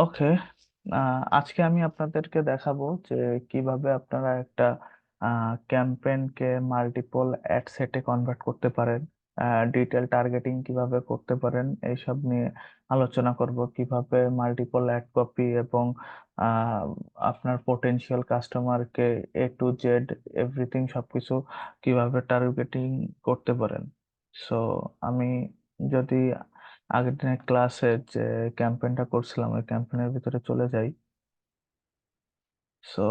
ওকে। আজকে আমি আপনাদেরকে দেখাবো যে কিভাবে আপনারা একটা ক্যাম্পেইনকে মাল্টিপল অ্যাড সেটে কনভার্ট করতে পারেন, ডিটেল টার্গেটিং কিভাবে করতে পারেন এইসব নিয়ে আলোচনা করব। কিভাবে মাল্টিপল অ্যাড কপি এবং আহ, আপনার পোটেনশিয়াল কাস্টমারকে A to Z এভরিথিং সবকিছু কিভাবে টার্গেটিং করতে পারেন। সো আমি যদি আগের দিনের ক্লাসে যে ক্যাম্পেইনটা করছিলাম ওই ক্যাম্পেইনের ভিতরে চলে যাই। সো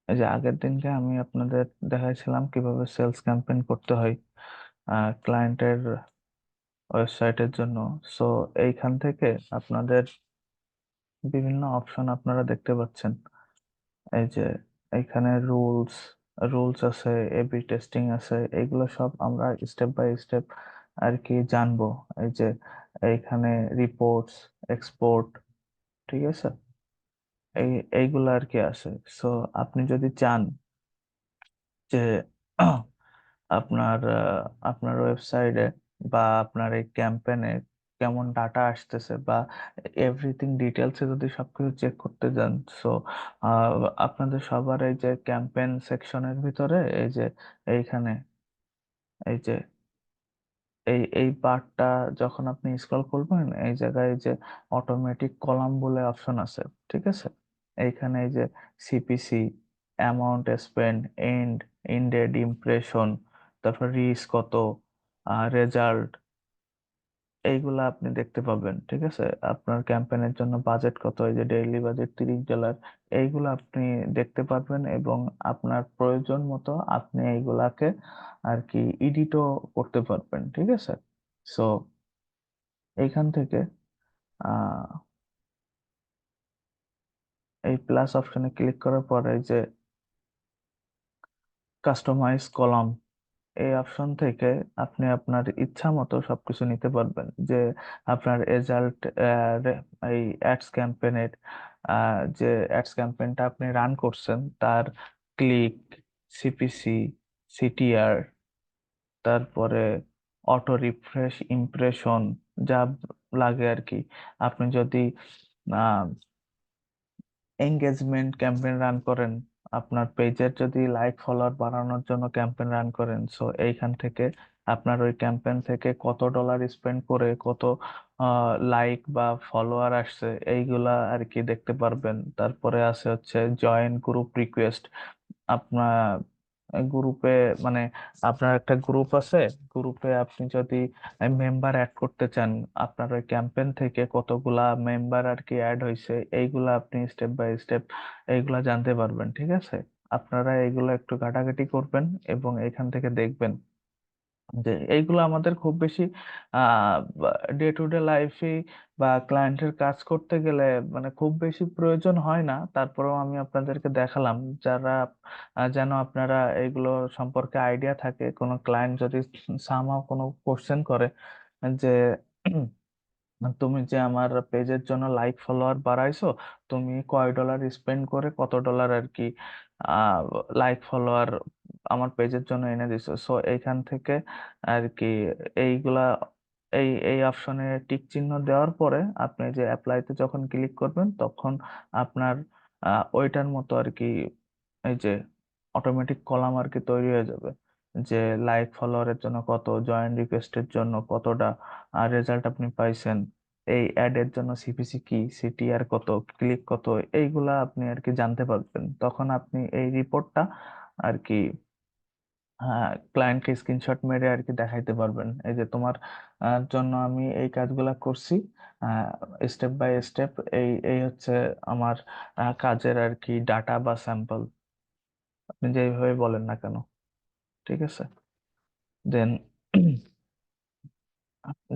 এই যে আগের দিনকে আমি আপনাদের দেখাইছিলাম কিভাবে সেলস ক্যাম্পেইন করতে হয় ক্লায়েন্টের ওয়েবসাইটের জন্য। সো এইখান থেকে আপনাদের বিভিন্ন অপশন আপনারা দেখতে পাচ্ছেন। এই যে এইখানে রুলস রুলস আছে, এবি টেস্টিং আছে, এগুলো সব আমরা স্টেপ বাই স্টেপ আর কি জানবো। এই যে এইখানে রিপোর্টস, এক্সপোর্ট, ঠিক আছে, এইগুলো আর কি আছে। সো আপনি যদি চান যে আপনার ওয়েবসাইটে বা আপনার এই ক্যাম্পেনে কেমন ডাটা আসতেছে বা এভরিথিং ডিটেলসে যদি সবকিছু চেক করতে যান, সো আপনাদের সবার এই যে ক্যাম্পেন সেকশনের ভিতরে এই যে এইখানে এই যে এই পার্টটা যখন আপনি স্ক্রল করবেন এই জায়গায় এই যে অটোমেটিক কলাম বলে অপশন আছে, ঠিক আছে। এইখানে এই যে CPC, amount spend, ended impression, তারপর রিস্ক কত, রেজাল্ট, এইগুলা আপনি দেখতে পাবেন, ঠিক আছে। আপনার ক্যাম্পেইনের জন্য বাজেট কত, এই যে ডেইলি বাজেট $30, এইগুলো আপনি দেখতে পারবেন এবং আপনার প্রয়োজন মতো আপনি এইগুলাকে আর কি এডিটও করতে পারবেন, ঠিক আছে। সো এইখান থেকে আহ এই প্লাস অপশনে ক্লিক করার পরে এই যে কাস্টমাইজ কলাম, এই অপশন থেকে আপনি আপনার ইচ্ছা মতো সবকিছু নিতে পারবেন। যে আপনার রেজাল্ট, এই অ্যাডস ক্যাম্পেইনের যে অ্যাডস ক্যাম্পেইনটা আপনি রান করছেন তার ক্লিক, সিপিসি, সিটিআর, তারপরে অটো রিফ্রেশ, ইমপ্রেশন, যা লাগে আর কি। আপনি যদি এঙ্গেজমেন্ট ক্যাম্পেইন রান করেন, আপনার পেজের যদি লাইক ফলোয়ার বাড়ানোর জন্য ক্যাম্পেইন রান করেন, সো এইখান থেকে আপনার ওই ক্যাম্পেইন থেকে কত ডলার স্পেন্ড করে কত লাইক বা ফলোয়ার আসছে এইগুলা আর কি দেখতে পারবেন। তারপরে আছে হচ্ছে জয়েন গ্রুপ রিকোয়েস্ট। আপনার গ্রুপে মানে আপনার একটা গ্রুপ আছে, গ্রুপে আপনি যদি মেম্বার অ্যাড করতে চান, আপনার ওই ক্যাম্পেইন থেকে কতগুলা মেম্বার আর কি অ্যাড হয়েছে এইগুলা আপনি স্টেপ বাই স্টেপ এইগুলা জানতে পারবেন, ঠিক আছে। আপনারা এইগুলো একটু ঘাটাঘাটি করবেন এবং এখান থেকে দেখবেন যে এইগুলো আমাদের খুব বেশি ডে টু ডে লাইফে বা ক্লায়েন্টের কাজ করতে গেলে মানে খুব বেশি প্রয়োজন হয় না। তারপরেও আমি আপনাদেরকে দেখালাম যারা যেন আপনারা এইগুলো সম্পর্কে আইডিয়া থাকে। কোনো ক্লায়েন্ট যদি সামহাও কোনো কোশ্চেন করে যে তুমি যে আমার পেজের জন্য লাইক ফলোয়ার বাড়াইছো, তুমি কয় ডলার স্পেন্ড করে কত ডলার আর কি লাইক ফলোয়ার আমার পেজের জন্য এনে দিছো। সো এইখান থেকে আর কি এইগুলা এই এই অপশনে টিক চিহ্ন দেওয়ার পরে আপনি যে অ্যাপ্লাইতে যখন ক্লিক করবেন তখন আপনার ওইটার মতো আর কি এই যে অটোমেটিক কলাম আর কি তৈরি হয়ে যাবে। যে লাইক ফলোয়ারের জন্য কত, জয়েন রিকোয়েস্টের জন্য কতটা, আর রেজাল্ট আপনি পাইছেন, এই অ্যাড এর জন্য সিপিসি কি, সিটিআর কত, ক্লিক কত, এইগুলা আপনি আর কি জানতে পারবেন। তখন আপনি এই রিপোর্টটা আর কি ক্লায়েন্টকে স্ক্রিনশট মেরে আর কি দেখাইতে পারবেন, এই যে তোমার জন্য আমি এই কাজগুলা করছি স্টেপ বাই স্টেপ। এই এই হচ্ছে আমার কাজের আর কি ডাটা বা স্যাম্পল, আপনি যেভাবে বলেন না কেন, ঠিক আছে। দেন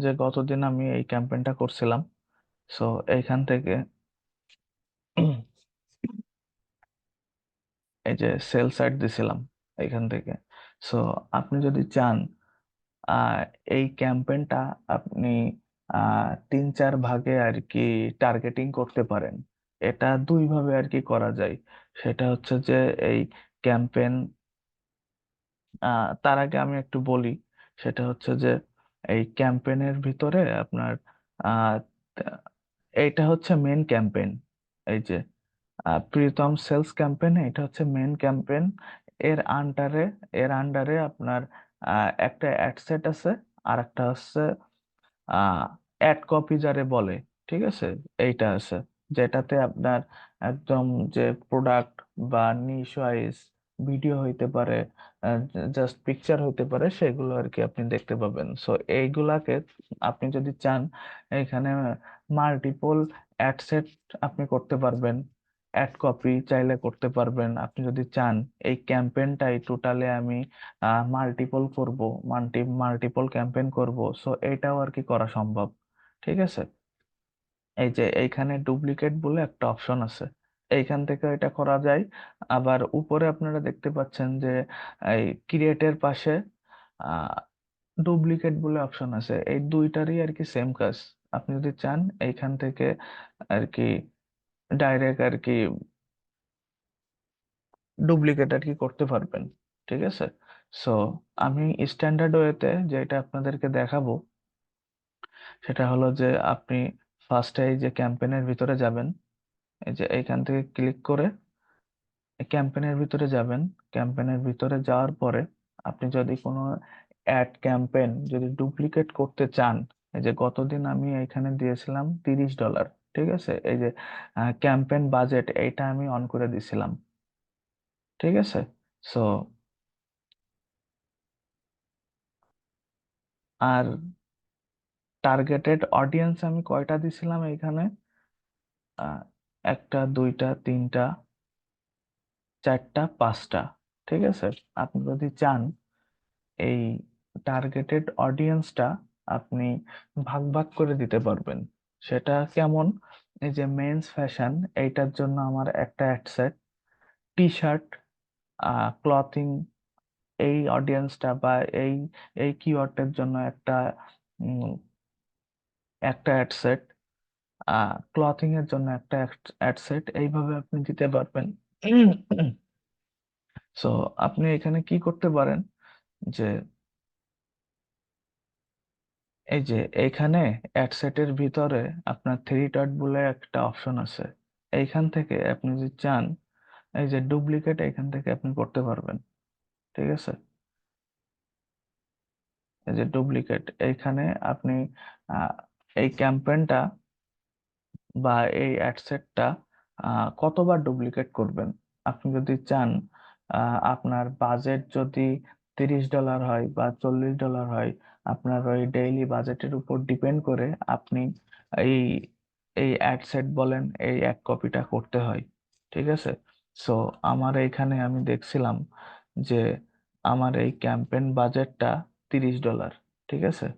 যে গতদিন আমি এই ক্যাম্পেইনটা করছিলাম, সো এইখান থেকে এই যে সেল সাইট দিছিলাম এখান থেকে। সো আপনি যদি চান আহ, এই ক্যাম্পেইনটা আপনি 3-4 ভাগে আর কি টার্গেটিং করতে পারেন। এটা দুই ভাবে আর কি করা যায়। সেটা হচ্ছে যে এই ক্যাম্পেইন, তার আগে আমি একটু বলি। সেটা হচ্ছে যে এই ক্যাম্পেইনের ভিতরে আপনার এইটা হচ্ছে মেন ক্যাম্পেইন। এই যে প্রীতম সেলস ক্যাম্পেইন, এটা হচ্ছে মেন ক্যাম্পেইন। এর আন্ডারে এর আন্ডারে আপনার একটা অ্যাড সেট আছে, আর একটা হচ্ছে অ্যাড কপি যারে বলে, ঠিক আছে, এইটা আছে, যেটাতে আপনার একদম যে প্রোডাক্ট বা নিশ ওয়াইজ ভিডিও হইতে পারে, জাস্ট পিকচার হইতে পারে, সেগুলো আর কি আপনি দেখতে পাবেন। সো এইগুলাকে আপনি যদি চান, এখানে মাল্টিপল অ্যাড সেট আপনি করতে পারবেন, অ্যাড কপি চাইলে করতে পারবেন। আপনি যদি চান এই ক্যাম্পেইনটাই টোটালি আমি মাল্টিপল করব, মাল্টিপল ক্যাম্পেইন করব, সো এটাও আর কি করা সম্ভব। ঠিক আছে, এই যে এইখানে ডুপ্লিকেট বলে একটা অপশন আছে, এইখান থেকে এটা করা যায়। আবার উপরে আপনারা দেখতে পাচ্ছেন যে এই ক্রিয়েটের পাশে ডুপ্লিকেট বলে অপশন আছে, এই দুইটারই আর কি সেম কাজ। আপনি যদি চান এইখান থেকে আর কি ডাইরেক্ট আর কি ডুপ্লিকেট আর কি করতে পারবেন। ঠিক আছে, সো আমি স্ট্যান্ডার্ড ওয়েতে যেটা আপনাদেরকে দেখাবো, সেটা হলো যে আপনি ফার্স্টে এই যে ক্যাম্পেইনের ভিতরে যাবেন, এই যে এইখান থেকে ক্লিক করে ক্যাম্পেইনের ভিতরে যাবেন। ক্যাম্পেইনের ভিতরে যাওয়ার পরে আপনি যদি কোনো অ্যাড ক্যাম্পেইন যদি ডুপ্লিকেট করতে চান, এই যে গতদিন আমি এখানে দিয়েছিলাম $30, ঠিক আছে, এই যে ক্যাম্পেইন বাজেট এইটা আমি অন করে দিছিলাম। ঠিক আছে, সো আর টার্গেটেড অডিয়েন্স আমি কয়টা দিছিলাম এইখানে, আহ, একটা, দুইটা, তিনটা, চারটা, পাঁচটা। ঠিক আছে, আপনি যদি চান এই টার্গেটেড অডিয়েন্সটা আপনি ভাগ ভাগ করে দিতে পারবেন। সেটা কেমন, এই যে মেন্স ফ্যাশন, এইটার জন্য আমার একটা অ্যাড সেট, টি শার্ট, ক্লথিং, এই অডিয়েন্সটা বা এই এই কিওয়ার্ডের জন্য একটা একটা অ্যাড সেট, ক্লথিং এর জন্য একটা অ্যাড সেট, এইভাবে আপনি দিতে পারবেন। সো আপনি এখানে কি করতে পারেন যে এই যে এইখানে অ্যাড সেটের ভিতরে আপনার থ্রি ডট বলে একটা অপশন আছে, এইখান থেকে আপনি যদি চান এই যে ডুপ্লিকেট, এখান থেকে আপনি করতে পারবেন। ঠিক আছে, এই যে ডুপ্লিকেট, এইখানে আপনি আহ, এই ক্যাম্পেইনটা বা এই অ্যাডসেটটা কতবার ডুপ্লিকেট করবেন। আপনি যদি চান আপনার বাজেট যদি $30 হয় বা $40 হয়, আপনার ওই ডেইলি বাজেটের উপর ডিপেন্ড করে আপনি এই এই অ্যাডসেট বলেন এই এক কপিটা করতে হয়। ঠিক আছে, সো আমার এইখানে আমি দেখছিলাম যে আমার এই ক্যাম্পেইন বাজেটটা $30। ঠিক আছে,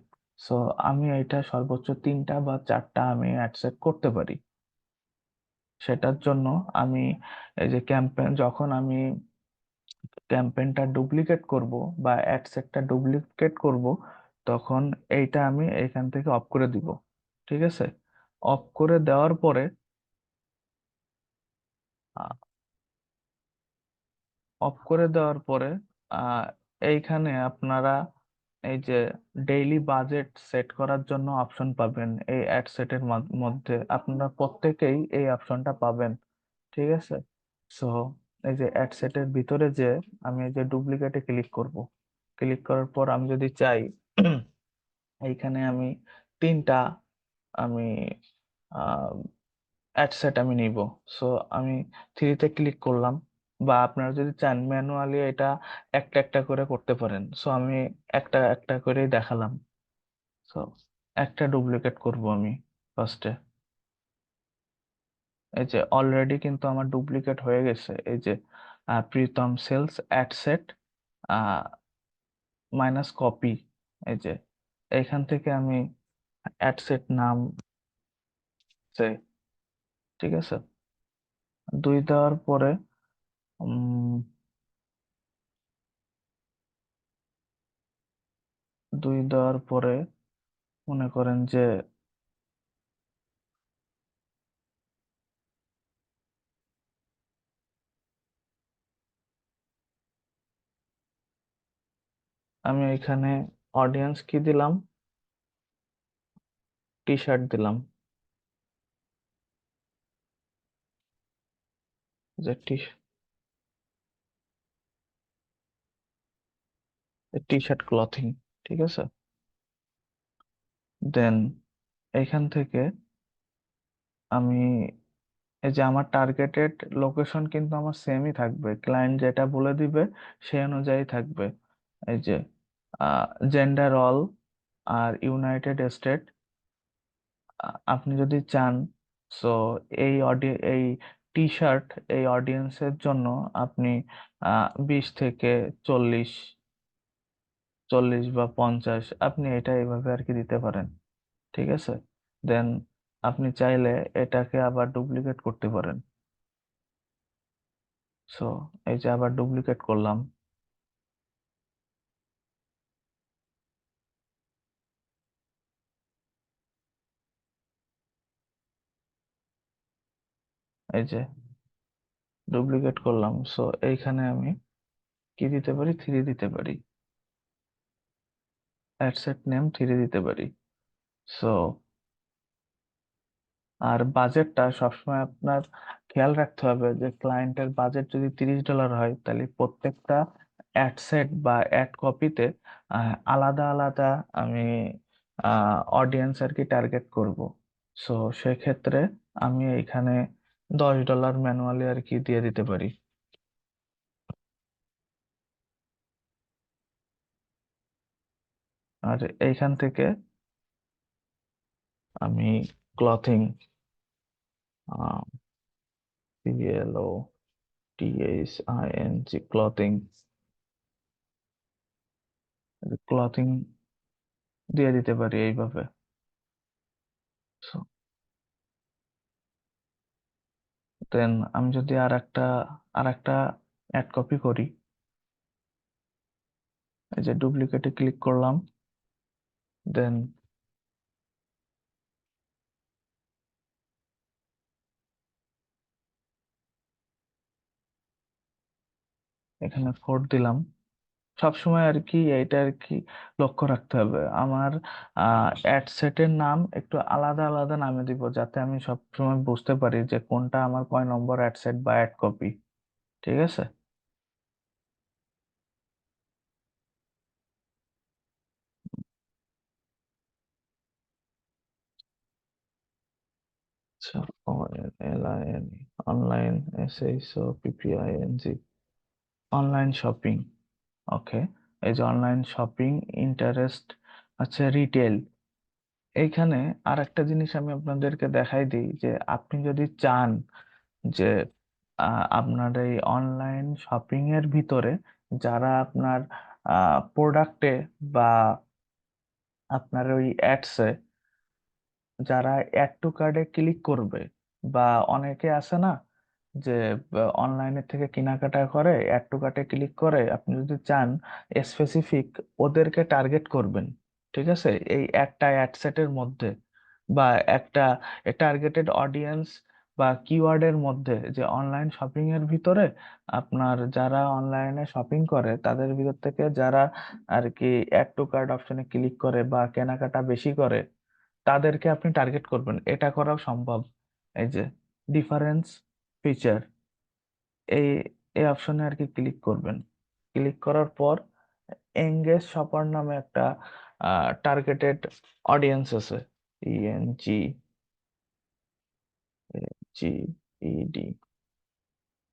সো আমি এটা সর্বোচ্চ তিনটা বা চারটা আমি অ্যাডসেট করতে পারি। সেটার জন্য আমি এই যে ক্যাম্পেইন, যখন আমি ক্যাম্পেইনটা ডুপ্লিকেট করব বা অ্যাডসেটটা ডুপ্লিকেট করব, তখন এইটা আমি এখান থেকে অফ করে দিব। ঠিক আছে, অফ করে দেওয়ার পরে অফ করে দেওয়ার পরে আহ, এইখানে আপনারা এই যে ডেইলি বাজেট সেট করার জন্য অপশন পাবেন, এই অ্যাড সেটের মধ্যে আপনারা প্রত্যেকেই এই অপশনটা পাবেন। ঠিক আছে, সো এই যে অ্যাড সেটের ভিতরে যে আমি এই যে ডুপ্লিকেটে ক্লিক করব, ক্লিক করার পর আমি যদি চাই এইখানে আমি তিনটা আমি অ্যাড সেট আমি নিব, সো আমি থ্রিতে ক্লিক করলাম। বা আপনারা যদি চান ম্যানুয়ালি এটা একটা একটা করে করতে পারেন, সো আমি একটা একটা করেই দেখালাম। সো একটা ডুপ্লিকেট করব আমি ফার্স্টে। এই যে অলরেডি কিন্তু আমার ডুপ্লিকেট হয়ে গেছে, এই যে Pritam sales ad set minus copy, এই যে এইখান থেকে আমি অ্যাড সেট নাম চাই। ঠিক আছে, দুই দেওয়ার পরে উম, দুই দেওয়ার পরে মনে করেন যে আমি এখানে অডিয়েন্স কি দিলাম, টি শার্ট দিলাম। যে টি শার্ট ক্লথিং, ঠিক আছে। দেন এইখান থেকে আমি এই যে আমার টার্গেটেড লোকেশন কিন্তু আমার সেমই থাকবে, ক্লায়েন্ট যেটা বলে দিবে সেই অনুযায়ী থাকবে। এই যে জেন্ডার অল আর ইউনাইটেড স্টেট। আপনি যদি চান, সো এই টি শার্ট এই অডিয়েন্সের জন্য আপনি 20 থেকে 40, 40 বা 50 আপনি এটা এইভাবে আর কি দিতে পারেন, ঠিক আছে। দেন আপনি চাইলে এটাকে আবার ডুপ্লিকেট করতে পারেন। সো এই যে আবার ডুপ্লিকেট করলাম। এই যে ডুপ্লিকেট করলাম, সো এইখানে আমি কি দিতে পারি, 3 দিতে পারি, অ্যাডসেট নেম 3 দিতে পারি। সো আর বাজেটটা সবসময় আপনার খেয়াল রাখতে হবে যে ক্লায়েন্টের বাজেট যদি $30 হয়, তাহলে প্রত্যেকটা অ্যাড সেট বা অ্যাড কপিতে আলাদা আলাদা আমি অডিয়েন্স আর কি টার্গেট করব। সো সেক্ষেত্রে আমি এখানে $10 ম্যানুয়ালি আর কি দিয়ে দিতে পারি। আর এইখান থেকে আমি ক্লথিং, CLOTHING, ক্লথিং, ক্লথিং দিয়ে দিতে পারি এইভাবে। দেন আমি যদি আর একটা অ্যাড কপি করি, এই যে ডুপ্লিকেটে ক্লিক করলাম। দেন এখানে 4 দিলাম। সবসময় আর কি এইটা আর কি লক্ষ্য রাখতে হবে, আমার অ্যাড সেটের নাম একটু আলাদা আলাদা নামে দিব, যাতে আমি সবসময় বুঝতে পারি যে কোনটা আমার কয় নম্বর অ্যাড সেট বা অ্যাড কপি, ঠিক আছে। আচ্ছা, ONLIN, online, SHOPPING, online shopping. Okay, এই যে অনলাইন শপিং ইন্টারেস্ট, আচ্ছা রিটেল। এইখানে আর একটা জিনিস আমি আপনাদেরকে দেখাই দিই, যে আপনি যদি চান যে আপনার এই অনলাইন শপিং এর ভিতরে যারা আপনার প্রোডাক্টে বা আপনার ওই অ্যাডসে যারা অ্যাড টু কার্ডে ক্লিক করবে, বা অনেকে আছে না যে অনলাইনের থেকে কেনাকাটা করে অ্যাড টু কার্টে ক্লিক করে, আপনি যদি চান স্পেসিফিক ওদেরকে টার্গেট করবেন, ঠিক আছে, এই একটা অ্যাড সেটের মধ্যে বা একটা টার্গেটেড অডিয়েন্স বা কিওয়ার্ডের মধ্যে, যে অনলাইন শপিং এর ভিতরে আপনার যারা অনলাইনে শপিং করে তাদের ভিতর থেকে যারা আর কি অ্যাড টু কার্ট অপশনে ক্লিক করে বা কেনাকাটা বেশি করে, তাদেরকে আপনি টার্গেট করবেন, এটা করাও সম্ভব। এই যে ডিফারেন্স ফিচার, এই এই অপশনে আর কি ক্লিক করবেন। ক্লিক করার পর এঙ্গেজ শপার নামে একটা টার্গেটেড অডিয়েন্স আছে, ENGED,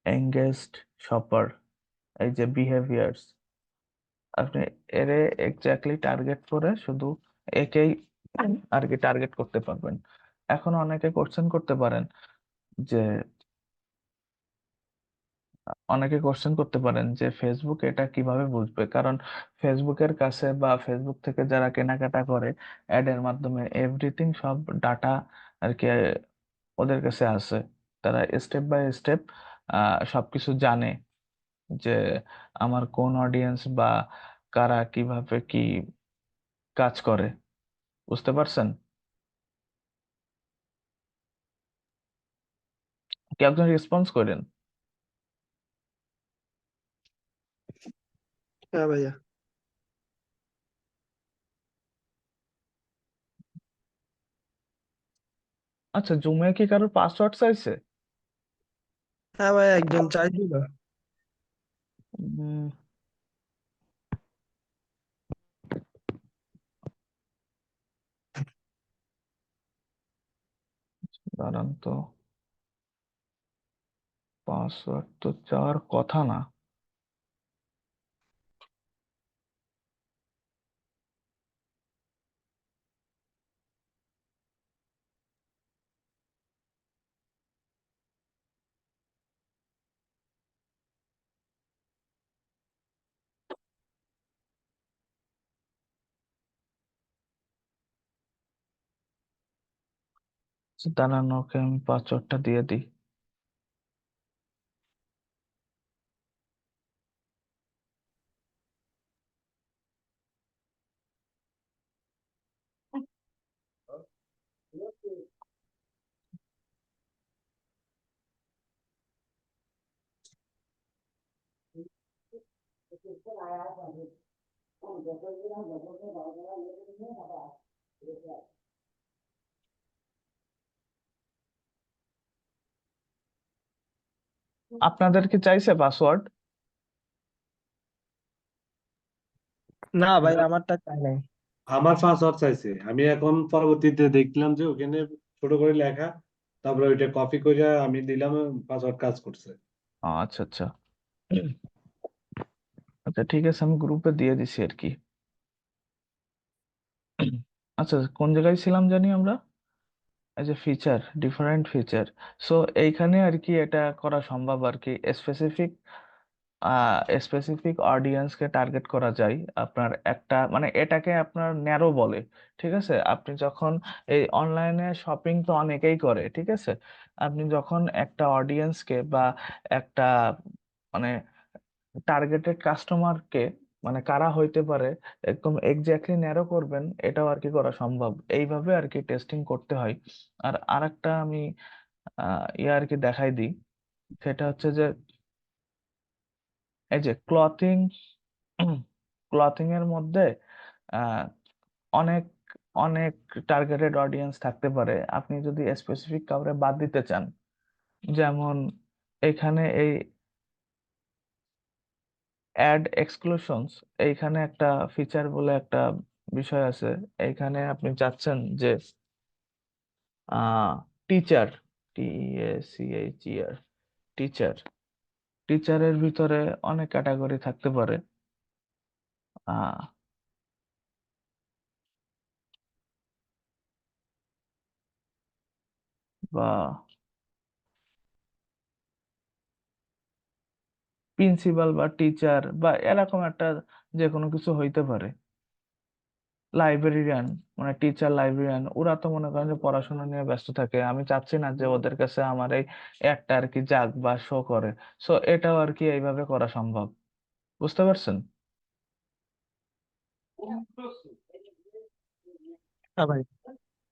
এঙ্গেজড শপার। এই যে বিহেভিয়ার্স, আপনি এরে এক্স্যাক্টলি টার্গেট করে শুধু একেই আর কি টার্গেট করতে পারবেন। এখন অনেকে কোশ্চেন করতে পারেন যে ফেসবুক এটা কিভাবে বুঝবে, কারণ ফেসবুকের কাছে বা ফেসবুক থেকে যারা কেনাকাটা করে অ্যাড এর মাধ্যমে এভরিথিং সব ডাটা আর কি ওদের কাছে আছে। তারা স্টেপ বাই স্টেপ সবকিছু জানে যে আমার কোন অডিয়েন্স বা কারা কিভাবে কি কাজ করে, বুঝতে পারছেন? কি একজন রেসপন্স করেন? হ্যাঁ ভাইয়া। আচ্ছা, জুমে কি কারোর পাসওয়ার্ড চাইছে? হ্যাঁ ভাই, একজন চাইছিল। উম, দাঁড়ান তো, পাসওয়ার্ড তো চাওয়ার কথা না। দাঁড়ান, ওকে আমি পাসওয়ার্ডটা দিয়ে দিই। আপনাদের কি চাইছে পাসওয়ার্ড? না ভাই, আমারটা চাই নাই। আমার পাসওয়ার্ড চাইছে, আমি এখন পরবর্তীতে দেখলাম যে ওখানে ছোট করে লেখা, তারপরে ওইটা কপি করে আমি দিলাম, পাসওয়ার্ড কাজ করছে। আচ্ছা আচ্ছা। আচ্ছা ঠিক আছে, আমি গ্রুপে দিয়ে দিছি আর কি। আচ্ছা, কোন জায়গায় ছিলাম জানি আমরা? এই যে ফিচার, ডিফারেন্ট ফিচার। সো এইখানে আর কি এটা করা সম্ভব আর কি। স্পেসিফিক স্পেসিফিক অডিয়েন্সকে টার্গেট করা যায়। আপনার একটা মানে এটাকে আপনার ন্যারো বলে। ঠিক আছে, আপনি যখন এই অনলাইনে শপিং তো অনেকেই করে, ঠিক আছে। আপনি যখন একটা অডিয়েন্সকে বা একটা মানে টার্গেটেড কাস্টমারকে, মানে কারা হইতে পারে একদম এক্স্যাক্টলি ন্যারো করবেন, এটাও আর কি করা সম্ভব। এইভাবে আর কি টেস্টিং করতে হয়। আর আরেকটা আমি ইয়ে আর কি দেখাই দিই। সেটা হচ্ছে যে এই যে ক্লথিং, ক্লথিং এর মধ্যে আহ, অনেক অনেক টার্গেটেড অডিয়েন্স থাকতে পারে। আপনি যদি স্পেসিফিক কাউরে বাদ দিতে চান, যেমন এখানে এই অ্যাড এক্সক্লুশনস, এইখানে একটা ফিচার বলে একটা বিষয় আছে। এইখানে আপনি চাচ্ছেন যে টিচার, TACHER, টিচার, টিচারের ভিতরে অনেক ক্যাটাগরি থাকতে পারে। আহ বা প্রিন্সিপাল বা টিচার বা এরকম একটা যে কোনো কিছু হইতে পারে। লাইব্রেরিয়ান, মানে টিচার লাইব্রেরিয়ান, ওরা তো মনে করেন যে পড়াশোনা নিয়ে ব্যস্ত থাকে। আমি চাচ্ছি না যে ওদের কাছে আমার এই একটা আর কি যাক বা শো করে। সো এটাও আর কি এইভাবে করা সম্ভব। বুঝতে পারছেন? হ্যাঁ ভাই।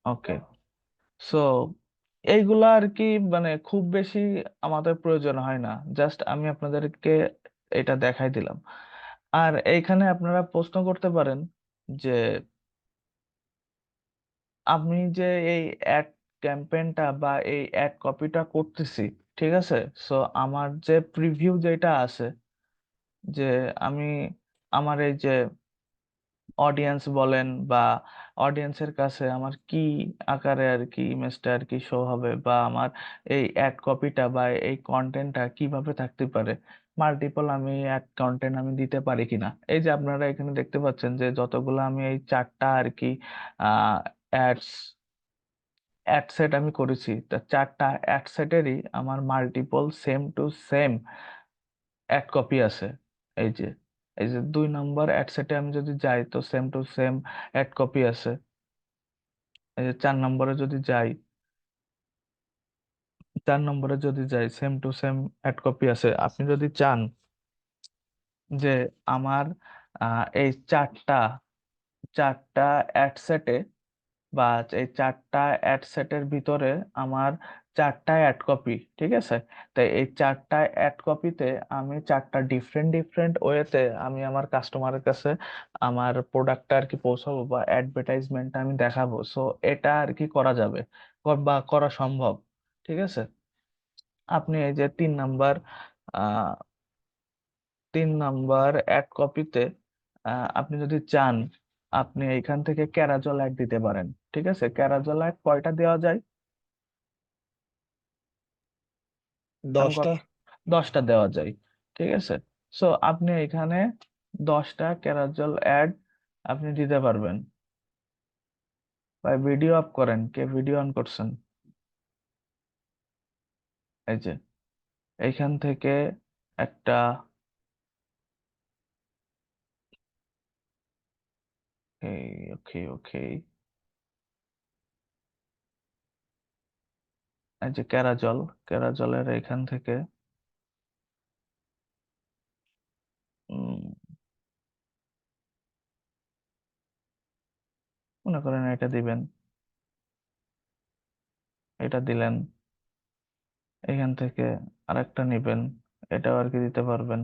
ওকে। সো এইগুলা আর কি মানে খুব বেশি আমাদের প্রয়োজন হয় না। জাস্ট আমি আপনাদেরকে এটা দেখাই দিলাম। আর এইখানে আপনারা প্রশ্ন করতে পারেন যে আমি যে এই অ্যাড ক্যাম্পেইনটা বা এই অ্যাড কপিটা করতেছি, ঠিক আছে। সো আমার যে প্রিভিউ যেটা আছে, যে আমি আমার এই যে অডিয়েন্স বলেন বা অডিয়েন্সের কাছে আমার কি আকারে আর কি ইমেজটা আর কি শো হবে, বা আমার এই অ্যাড কপিটা বা এই কন্টেন্টটা কিভাবে থাকতে পারে, মাল্টিপল আমি অ্যাড কন্টেন্ট আমি দিতে পারি কিনা। এই যে আপনারা এখানে দেখতে পাচ্ছেন যে যতগুলো আমি এই চারটা আর কি অ্যাডস অ্যাড সেট আমি করেছি, তা চারটা অ্যাড সেটেরই আমার multiple same to same ad copy আছে। এই যে, এই যে 2 নম্বর অ্যাড সেটে আমি যদি যাই তো same to same ad copy আছে। এই যে 4 নম্বরে যদি যাই, 4 নম্বরে যদি যাই same to same ad copy আছে। আপনি যদি চান যে আমার এই চারটা চারটা অ্যাড সেটে বা এই চারটা অ্যাড সেটের ভিতরে আমার চারটা অ্যাড কপি, ঠিক আছে। তাই এই চারটা অ্যাড কপিতে আমি চারটা ডিফারেন্ট ডিফারেন্ট ওয়েতে আমি আমার কাস্টমারের কাছে আমার প্রোডাক্টটা আর কি পৌঁছাবো বা অ্যাডভার্টাইজমেন্টটা আমি দেখাবো। সো এটা আর কি করা যাবে বা করা সম্ভব, ঠিক আছে। আপনি এই যে 3 নাম্বার আহ 3 নাম্বার অ্যাড কপিতে আপনি যদি চান আপনি এইখান থেকে ক্যারাজল অ্যাড দিতে পারেন। ঠিক আছে, ক্যারাজল অ্যাড কয়টা দেওয়া যায়? আমি 10টা। 10টা দেওয়া যায়। ঠিক আছে, সো আপনি এখানে 10টা ক্যারাজল অ্যাড আপনি দিতে পারবেন। ভাই ভিডিও অফ করেন, কে ভিডিও অন করছেন? এই যে এইখান থেকে একটা ওকে ওকে, এই যে ক্যারাজল, ক্যারাজলের এখান থেকে উম, মনে করেন এটা দিবেন, এটা দিলেন, এখান থেকে আরেকটা নিবেন, এটাও আর কি দিতে পারবেন।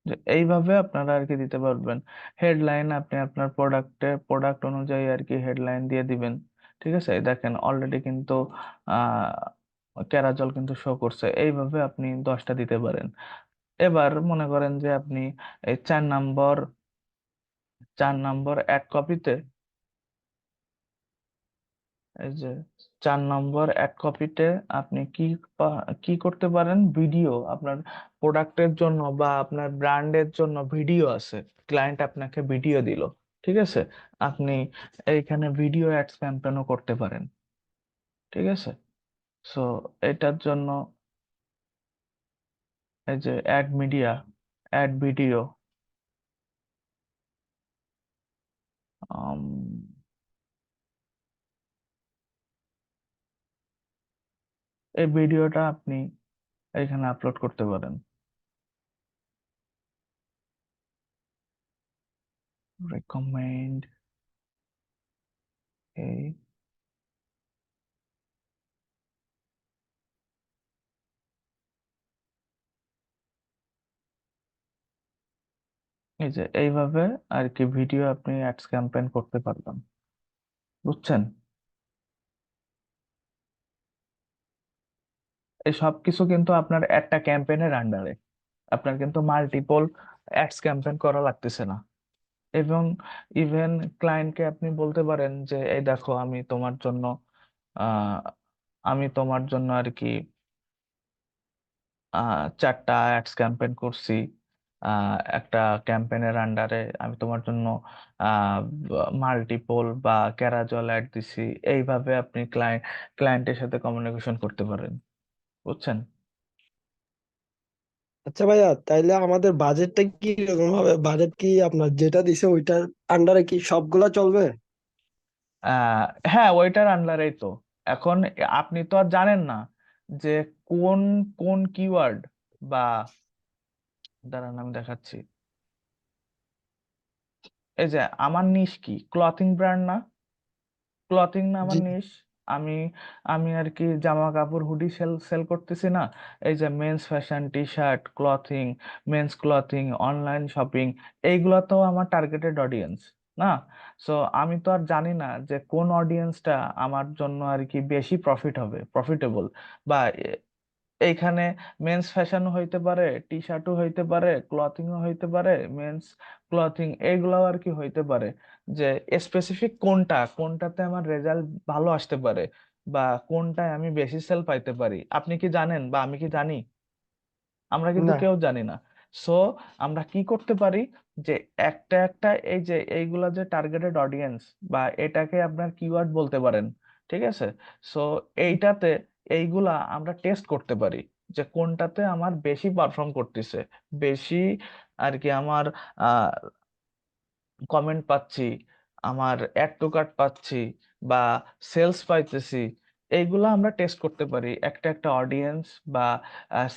যে এইভাবে আপনারা আর কি দিতে পারবেন। হেডলাইন আপনি আপনার প্রোডাক্ট অনুযায়ী আর কি হেডলাইন দিয়ে দিবেন। ঠিক আছে, এই দেখেন অলরেডি কিন্তু ক্যারাজল কিন্তু শো করছে। এইভাবে আপনি 10টা দিতে পারেন। এবার মনে করেন যে আপনি এই 4 নম্বর এক কপিতে, এই যে 4 নম্বর এক কপিতে আপনি কি করতে পারেন, ভিডিও আপনার প্রোডাক্টের জন্য বা আপনার ব্র্যান্ডের জন্য ভিডিও আছে, ক্লায়েন্ট আপনাকে ভিডিও দিল। ঠিক আছে, আপনি এইখানে ভিডিও অ্যাডস ক্যাম্পেইনও করতে পারেন। ঠিক আছে, সো এটার জন্য এই যে অ্যাড মিডিয়া, অ্যাড ভিডিও, এই ভিডিওটা আপনি এখানে আপলোড করতে পারেন। রেকমেন্ড, এই এই যে এইভাবে আর কি ভিডিও আপনি অ্যাডস ক্যাম্পেইন করতে পারবেন। বুঝছেন? এই সব কিছু কিন্তু আপনার একটা ক্যাম্পেইনের আন্ডারে, আপনার কিন্তু মাল্টিপল অ্যাডস ক্যাম্পেইন করা লাগতেছে না। এবং ইভেন ক্লায়েন্টকে আপনি বলতে পারেন যে এই দেখো আহ আমি তোমার জন্য আর কি 4টা অ্যাডস ক্যাম্পেইন করছি। একটা ক্যাম্পেইনের আন্ডারে আমি তোমার জন্য মাল্টিপল বা ক্যারাজল অ্যাড দিছি। এইভাবে আপনি ক্লায়েন্টের সাথে কমিউনিকেশন করতে পারেন। বুঝছেন? আচ্ছা ভাইয়া, তাইলে আমাদের বাজেটটা কি রকম হবে? বাজেট কি আপনার যেটা দিছে ওইটার আন্ডারে কি সবগুলা চলবে? আহ হ্যাঁ, ওইটার আন্ডারেই তো। এখন আপনি তো আর জানেন না যে কোন কোন কিওয়ার্ড বা, দাঁড়ান আমি দেখাচ্ছি। এই যে আমার নিশ কি ক্লথিং ব্র্যান্ড না? ক্লথিং না জি। আমার নিশ? আমি আমি আর কি জামা কাপড় হুডি সেল সেল করতেছি না? এই যে men's fashion, T shirt, clothing, men's clothing, online shopping, এইগুলা তো আমার টার্গেটেড অডিয়েন্স না? সো আমি তো আর জানি না যে কোন অডিয়েন্সটা আমার জন্য আর কি বেশি প্রফিটেবল, বা এইখানে মেন্স ফ্যাশনও হইতে পারে, টি শার্টও হইতে পারে, ক্লথিংও হইতে পারে, মেন্স ক্লথিং এইগুলাও আর কি হইতে পারে। যে স্পেসিফিক কোনটাতে আমার রেজাল্ট ভালো আসতে পারে বা কোনটায় আমি বেশি সেল পাইতে পারি, আপনি কি জানেন বা আমি কি জানি? আমরা কিন্তু না। কেউ জানি না। সো আমরা কি করতে পারি, যে একটা একটা এই যে এইগুলা যে টার্গেটেড অডিয়েন্স বা এটাকে আপনার কিওয়ার্ড বলতে পারেন। ঠিক আছে, সো এইটাতে এইগুলা আমরা টেস্ট করতে পারি যে কোনটাতে আমার বেশি পারফর্ম করতেছে, বেশি আর কি আমার কমেন্ট পাচ্ছি, আমার অ্যাড টু কার্ট পাচ্ছি বা সেলস পাইতেছি, এইগুলো আমরা টেস্ট করতে পারি একটা একটা অডিয়েন্স বা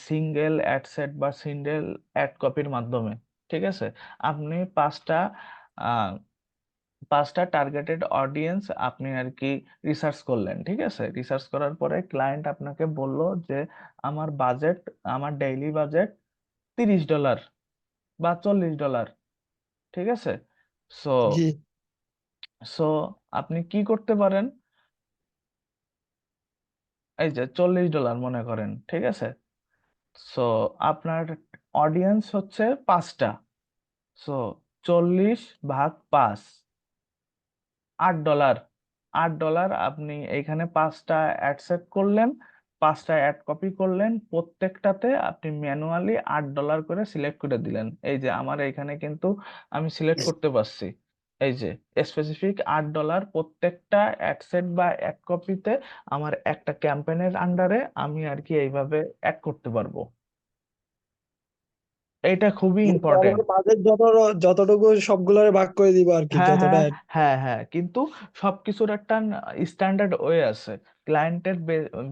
সিঙ্গেল অ্যাড সেট বা সিঙ্গেল অ্যাড কপির মাধ্যমে। ঠিক আছে, আপনি আহ, পাঁচটা টার্গেটেড অডিয়েন্স আপনি আর কি রিসার্চ করলেন। ঠিক আছে, রিসার্চ করার পরে ক্লায়েন্ট আপনাকে বলল যে আমার বাজেট, আমার ডেইলি বাজেট $30 বা $40। ঠিক আছে, সো জি। সো আপনি কি করতে পারেন, এই যে $40 মনে করেন। ঠিক আছে, সো আপনার অডিয়েন্স হচ্ছে পাঁচটা, সো 40 ভাগ 5, $8। $8 আপনি এইখানে পাঁচটা অ্যাড সেট করলেন, পাঁচটা অ্যাড কপি করলেন, প্রত্যেকটাতে আপনি ম্যানুয়ালি $8 করে সিলেক্ট করে দিলেন। এই যে আমার এইখানে কিন্তু আমি সিলেক্ট করতে পারছি, এই যে স্পেসিফিক $8 প্রত্যেকটা অ্যাড সেট বা অ্যাড কপিতে আমার একটা ক্যাম্পেইনের আন্ডারে আমি আর কি এইভাবে অ্যাড করতে পারবো। এটা খুবই মানে ইম্পর্টেন্ট। আমার বাজেট যতটুকু সবগুলোরে ভাগ করে দিব আর কি, হ্যাঁ যতটা হ্যাঁ হ্যাঁ হ্যাঁ, কিন্তু সবকিছুর একটা স্ট্যান্ডার্ড ওয়ে আছে। ক্লায়েন্টের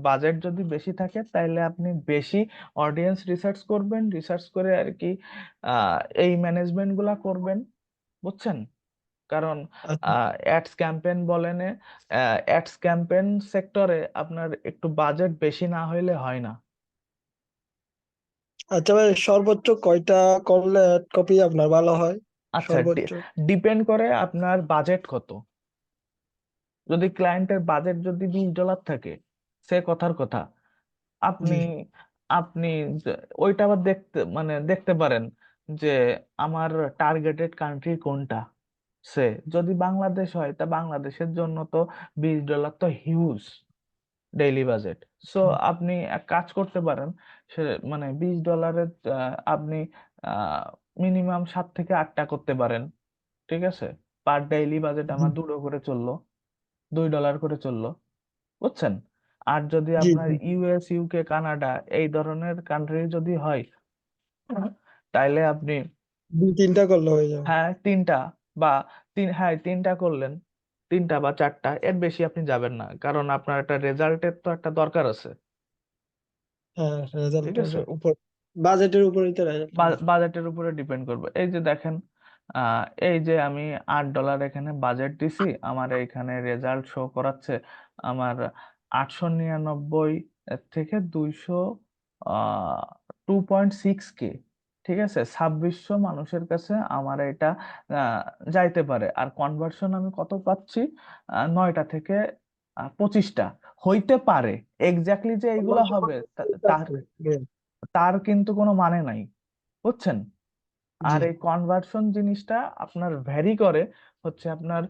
বাজেট যদি বেশি থাকে তাহলে আপনি বেশি অডিয়েন্স রিসার্চ করবেন, রিসার্চ করে আর কি এই ম্যানেজমেন্ট গুলা করবেন, বুঝছেন? কারণ আচ্ছা। অ্যাডস ক্যাম্পেইন বলেন, অ্যাডস ক্যাম্পেইন সেক্টরে আপনার একটু বাজেট বেশি না হইলে হয় না। আচ্ছা ভাই, সর্বোচ্চ কয়টা করলে কপি আপনার ভালো হয়? আচ্ছা, সর্বোচ্চ। ডিপেন্ড করে আপনার বাজেট কত। যদি ক্লায়েন্টের বাজেট যদি $20 থাকে, সে কথার কথা, জি। আপনি আপনি ওইটা আবার দেখতে পারেন যে আমার টার্গেটেড কান্ট্রি কোনটা। সে যদি বাংলাদেশ হয় তা বাংলাদেশের জন্য তো $20 তো হিউজ ডেইলি বাজেট। সো আপনি এক কাজ করতে পারেন, সে মানে $20 আপনি মিনিমাম 7 থেকে 8টা করতে পারেন। ঠিক আছে, পার ডেইলি বাজেট জি। আমার 2 করে চললো, $2 করে চললো, বুঝছেন? আর যদি জি। আপনার জি। ইউএস, ইউকে, কানাডা এই ধরনের কান্ট্রি যদি হয়, তাইলে আপনি দুই তিনটা করলে হয়ে যাবে। হ্যাঁ তিনটা বা তিনটা করলেন, তিনটা বা চারটা, এর বেশি আপনি যাবেন না, কারণ আপনার একটা রেজাল্টের তো একটা দরকার আছে। হ্যাঁ, ঠিক রেজাল্টের আছে, উপর, বাজেটের উপরেই তো রেজাল্ট হবে। বাজেটের উপরে ডিপেন্ড করবে। এই যে দেখেন, এই যে আমি $8 এখানে বাজেট দিছি, আমার এইখানে রেজাল্ট শো করাচ্ছে আমার 899 এর থেকে 2.6K। ঠিক আছে, 2600 মানুষের কাছে আমার এটা আহ, যাইতে পারে, আর কনভার্সন আমি কত পাচ্ছি? 9টা থেকে 25টা হইতে পারে। এক্স্যাক্টলি যে এইগুলা কনভার্সন হবে মানে ঠিক তার আছে। হুম। তার কিন্তু কোনো মানে নাই, বুঝছেন? জি। আর এই কনভার্সন জিনিসটা আপনার ভ্যারি করে হচ্ছে আপনার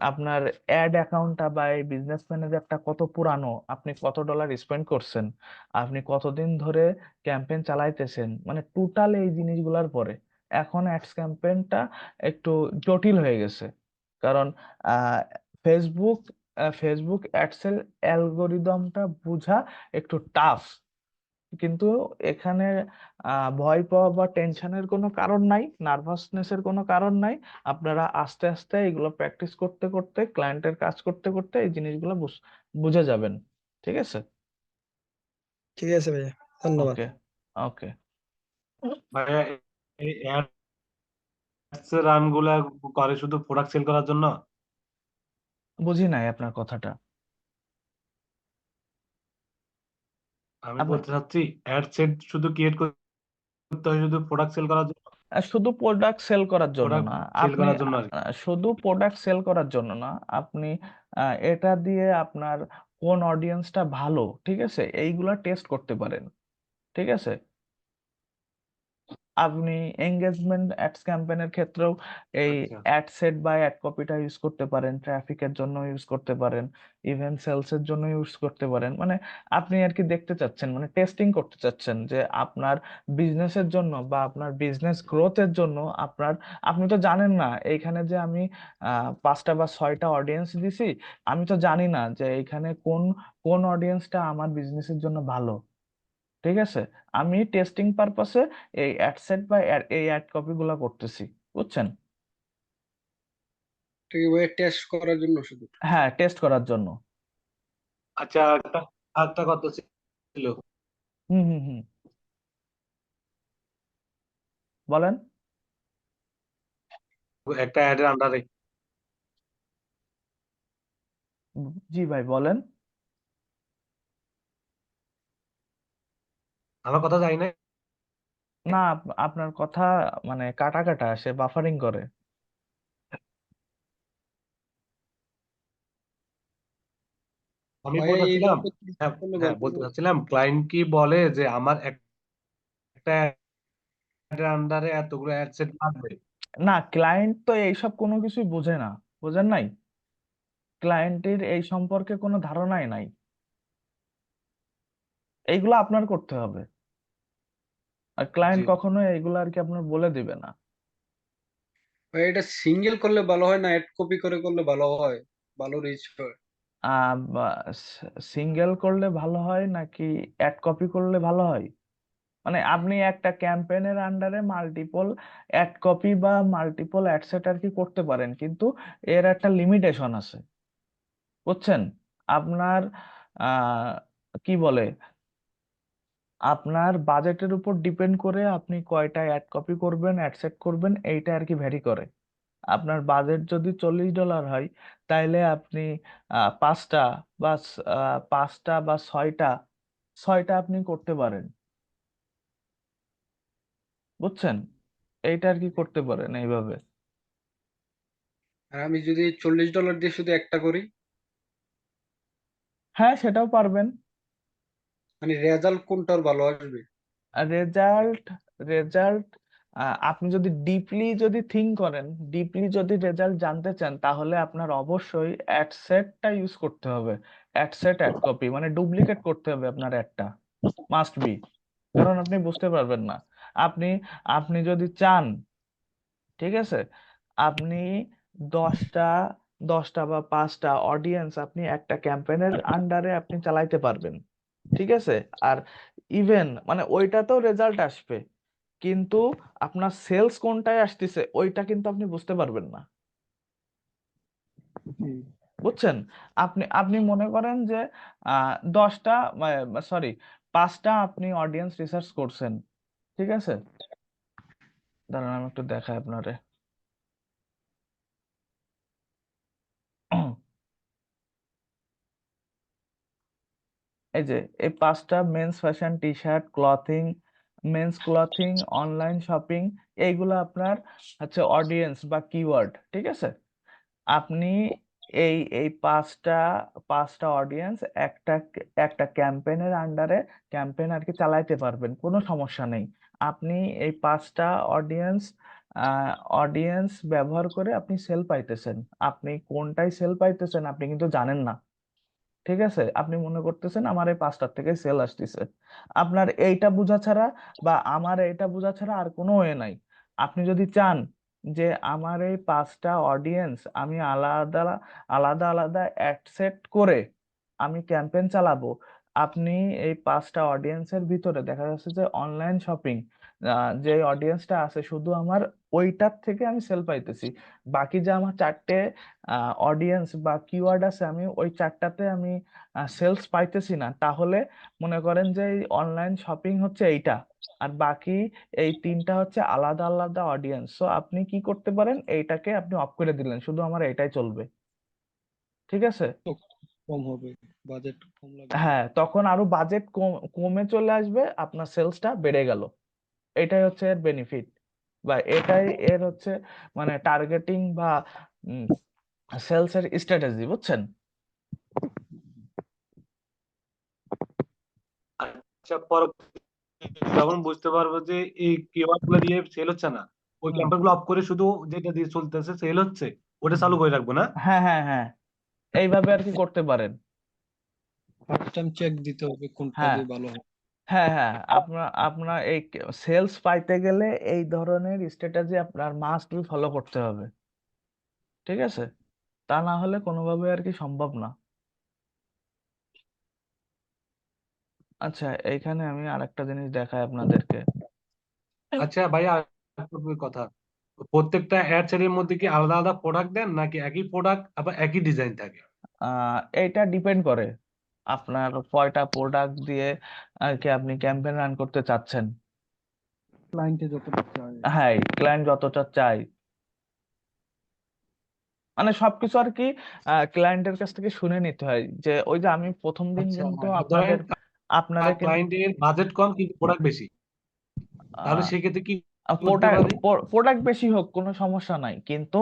আপনার অ্যাড অ্যাকাউন্টটা বা এই বিজনেস ম্যানেজারটা কত পুরানো, আপনি কত ডলার স্পেন্ড করছেন, আপনি কতদিন ধরে ক্যাম্পেইন চালাইতেছেন, মানে টোটাল এই জিনিসগুলোর পরে এখন অ্যাডস ক্যাম্পেইনটা একটু জটিল হয়ে গেছে। কারণ আহ, ফেসবুক ফেসবুক অ্যাডসের অ্যালগোরিদমটা বোঝা একটু টাফ, কিন্তু এখানে ভয় পাওয়া বা টেনশনের কোনো কারণ নাই, নার্ভাসনেসের কোনো কারণ নাই। আপনারা আস্তে আস্তে এগুলো প্র্যাকটিস করতে করতে, ক্লায়েন্টের কাজ করতে করতে এই জিনিসগুলো বুঝে যাবেন। ঠিক আছে, ঠিক আছে ভাইয়া, ধন্যবাদ। ওকে ওকে। ভাইয়া, এই অ্যাডস এর রান গুলা করে শুধু প্রোডাক্ট সেল করার জন্য? বুঝি নাই আপনার কথাটা। আমি আপনার বলতে চাচ্ছি, অ্যাড সেট শুধু ক্রিয়েট করতে হয় শুধু প্রোডাক্ট সেল করার জন্য? শুধু প্রোডাক্ট সেল করার জন্য প্রোডাক্ট না, সেল আপনি করার জন্য আর কি। শুধু প্রোডাক্ট সেল করার জন্য না, আপনি এটা দিয়ে আপনার কোন অডিয়েন্সটা ভালো, ঠিক আছে, এইগুলা টেস্ট করতে পারেন। ঠিক আছে, আপনি এঙ্গেজমেন্ট অ্যাডস ক্যাম্পেইনের ক্ষেত্রেও এই আচ্ছা। অ্যাড সেট বা অ্যাড কপিটা ইউজ করতে পারেন, ট্রাফিকের জন্য ইউজ করতে পারেন, ইভেন সেলস এর জন্য ইউজ করতে পারেন। মানে আপনি আর কি দেখতে চাচ্ছেন, মানে টেস্টিং করতে চাচ্ছেন যে আপনার বিজনেসের জন্য বা আপনার বিজনেস গ্রোথের জন্য আপনার, আপনি তো জানেন না এইখানে যে আমি 5টা বা 6টা অডিয়েন্স দিছি, আমি তো জানি না যে এইখানে কোন কোন অডিয়েন্সটা আমার বিজনেসের জন্য ভালো। ঠিক আছে, আমি টেস্টিং পারপাসে এই অ্যাডসেট বা এই অ্যাড কপি গুলা করতেছি, বুঝছেন? ঠিক আছে, টেস্ট করার জন্য শুধু। হ্যাঁ, টেস্ট করার জন্য। আচ্ছা, একটা কথা ছিল, হুম হুম হুম, বলেন। একটা অ্যাডের আন্ডারে জি ভাই বলেন। আমার কথা যায় না। না, আপনার কথা মানে কাটা কাটা আসে, বাফারিং করে। আমি ভাই বলতে চাচ্ছিলাম, এইভাবে কি হ্যাঁ করলে হ্যাঁ, ভালো বলতে হবে? চাচ্ছিলাম ক্লায়েন্ট কি বলে যে আমার একটা অ্যাডের আন্ডারে এতগুলো অ্যাড সেট লাগবে। না, ক্লায়েন্ট তো এইসব কোনো কিছুই বোঝে না, বোঝেন নাই? ক্লায়েন্টের এই সম্পর্কে কোনো ধারণাই নাই। এইগুলো আপনার করতে হবে, আর জি। ক্লায়েন্ট কখনো এইগুলো আর কি আপনার বলে দিবে না। ভাই এটা সিঙ্গেল করলে ভালো হয় না অ্যাড কপি করে করলে ভালো হয়, ভালো রিচ হয়? সিঙ্গেল করলে ভালো হয় নাকি অ্যাড কপি করলে ভালো হয়? মানে আপনি একটা ক্যাম্পেইনের আন্ডারে মাল্টিপল অ্যাড কপি বা মাল্টিপল অ্যাড সেট আর কি করতে পারেন, কিন্তু এর একটা লিমিটেশন আছে, বুঝছেন? আপনার আহ কি বলে, আপনার বাজেটের উপর ডিপেন্ড করে আপনি কয়টা অ্যাড কপি করবেন, অ্যাড সেট করবেন, এইটা আর কি ভ্যারি করে। আপনার বাজেট যদি $40 হয়, তাইলে আপনি পাঁচটা পাঁচটা বা ছয়টা ছয়টা আপনি করতে পারেন, বুঝছেন? এইটা আর কি করতে পারেন এইভাবে। আর আমি যদি $40 দিয়ে শুধু একটা করি, হ্যাঁ, সেটাও পারবেন। মানে রেজাল্ট কোনটার ভালো আসবে? রেজাল্ট রেজাল্ট আপনি যদি ডিপলি যদি থিঙ্ক করেন, ডিপলি যদি রেজাল্ট জানতে চান, তাহলে আপনার অবশ্যই অ্যাড সেটটা ইউজ করতে হবে। অ্যাড সেট, অ্যাড কপি, মানে ডুপ্লিকেট করতে হবে আপনার অ্যাডটা, মাস্ট বি। কারণ আপনি বুঝতে পারবেন না। আপনি আপনি যদি চান, ঠিক আছে, আপনি দশটা দশটা বা পাঁচটা অডিয়েন্স আপনি একটা ক্যাম্পেইনের আন্ডারে আপনি চালাইতে পারবেন, ঠিক আছে। আর ইভেন মানে ওইটাতেও রেজাল্ট আসবে, কিন্তু আপনার সেলস কোনটায় আসতেছে ওইটা কিন্তু আপনি বুঝতে পারবেন না, হুম। বুঝছেন? আপনি আপনি মনে করেন যে 10টা, সরি, পাঁচটা আপনি অডিয়েন্স রিসার্চ করছেন, ঠিক আছে। দাঁড়ান আমি একটু দেখাই আপনারে। এই যে এই পাঁচটা: men's fashion, T shirt, clothing, men's clothing, online shopping, এইগুলো আপনার হচ্ছে অডিয়েন্স বা কিওয়ার্ড, ঠিক আছে। আপনি এই এই পাঁচটা পাঁচটা অডিয়েন্স একটা একটা ক্যাম্পেইনের আন্ডারে ক্যাম্পেইন আর কি চালাইতে পারবেন, কোনো সমস্যা নেই। আপনি এই পাঁচটা অডিয়েন্স অডিয়েন্স ব্যবহার করে আপনি সেল পাইতেছেন। আপনি কোনটায় সেল পাইতেছেন আপনি কিন্তু জানেন না, ঠিক আছে। আপনি মনে করতেছেন আমার এই পাঁচটার থেকে সেল আসতেছে। আপনার এইটা বোঝা ছাড়া বা আমার এইটা বোঝা ছাড়া আর কোনো ওয়ে নাই। আপনি যদি চান যে আমার এই পাঁচটা অডিয়েন্স আমি আলাদা আলাদা আলাদা অ্যাড সেট করে আমি ক্যাম্পেইন চালাবো, আপনি এই পাঁচটা অডিয়েন্সের ভিতরে দেখা যাচ্ছে যে অনলাইন শপিং যে অডিয়েন্সটা আছে শুধু আমার ওইটার থেকে আমি সেল পাইতেছি, বাকি যে আমার চারটে অডিয়েন্স বা কিওয়ার্ড আছে আমি ওই চারটাতে আমি সেলস পাইতেছি না, তাহলে মনে করেন যে অনলাইন শপিং হচ্ছে এইটা, আর বাকি এই তিনটা হচ্ছে আলাদা আলাদা অডিয়েন্স। সো আপনি কি করতে পারেন, এইটাকে আপনি অফ করে দিলেন, শুধু আমার এটাই চলবে, ঠিক আছে। তো কম হবে, বাজেট কম লাগবে। হ্যাঁ, তখন আরো বাজেট কমে চলে আসবে, আপনার সেলসটা বেড়ে গেল। এটাই হচ্ছে এর বেনিফিট, বা এটাই এর হচ্ছে মানে টার্গেটিং বা সেলস এর স্ট্র্যাটেজি, বুঝছেন? আচ্ছা, যখন বুঝতে পারবো যে এই কিওয়ার্ড গুলো দিয়ে সেল হচ্ছে না, ওই হুম ক্যাম্পেইন গুলো অফ করে শুধু যেটা দিয়ে চলতেছে সেল হচ্ছে ওটা চালু করে রাখবো না? হ্যাঁ হ্যাঁ হ্যাঁ, এইভাবে আর কি করতে পারেন। ফার্স্ট টাইম চেক দিতে হবে কোনটা হ্যাঁ দিয়ে ভালো হয়। হ্যাঁ হ্যাঁ, আপনার আপনার এই সেলস পাইতে গেলে এই ধরনের স্ট্র্যাটেজি আপনার মাস্ট বি ফলো করতে হবে, ঠিক আছে। তা না হলে কোনোভাবে আর কি সম্ভব না। আচ্ছা, এইখানে আমি আরেকটা জিনিস দেখাই আপনাদেরকে। আচ্ছা ভাইয়া, একটা কথা, প্রত্যেকটা অ্যাড সেটের মধ্যে কি আলাদা আলাদা প্রোডাক্ট দেন নাকি একই প্রোডাক্ট আবার একই ডিজাইন থাকে? এইটা ডিপেন্ড করে আপনার কয়টা প্রোডাক্ট দিয়ে আর কি আপনি ক্যাম্পেইন রান করতে চাচ্ছেন? ক্লায়েন্টে যতটা চায়। হ্যাঁ, ক্লায়েন্ট যতটা চাই, মানে সবকিছু আর কি ক্লায়েন্টের কাছ থেকে শুনে নিতে হয়। যে ওই যে আমি প্রথম দিন আচ্ছা, কিন্তু ধরেন আপনাদের কিন্তু ক্লায়েন্টের বাজেট কম কিন্তু প্রোডাক্ট বেশি, তাহলে সেক্ষেত্রে কি করতে প্রোডাক্ট পারি? প্রোডাক্ট বেশি হোক কোনো সমস্যা নাই, কিন্তু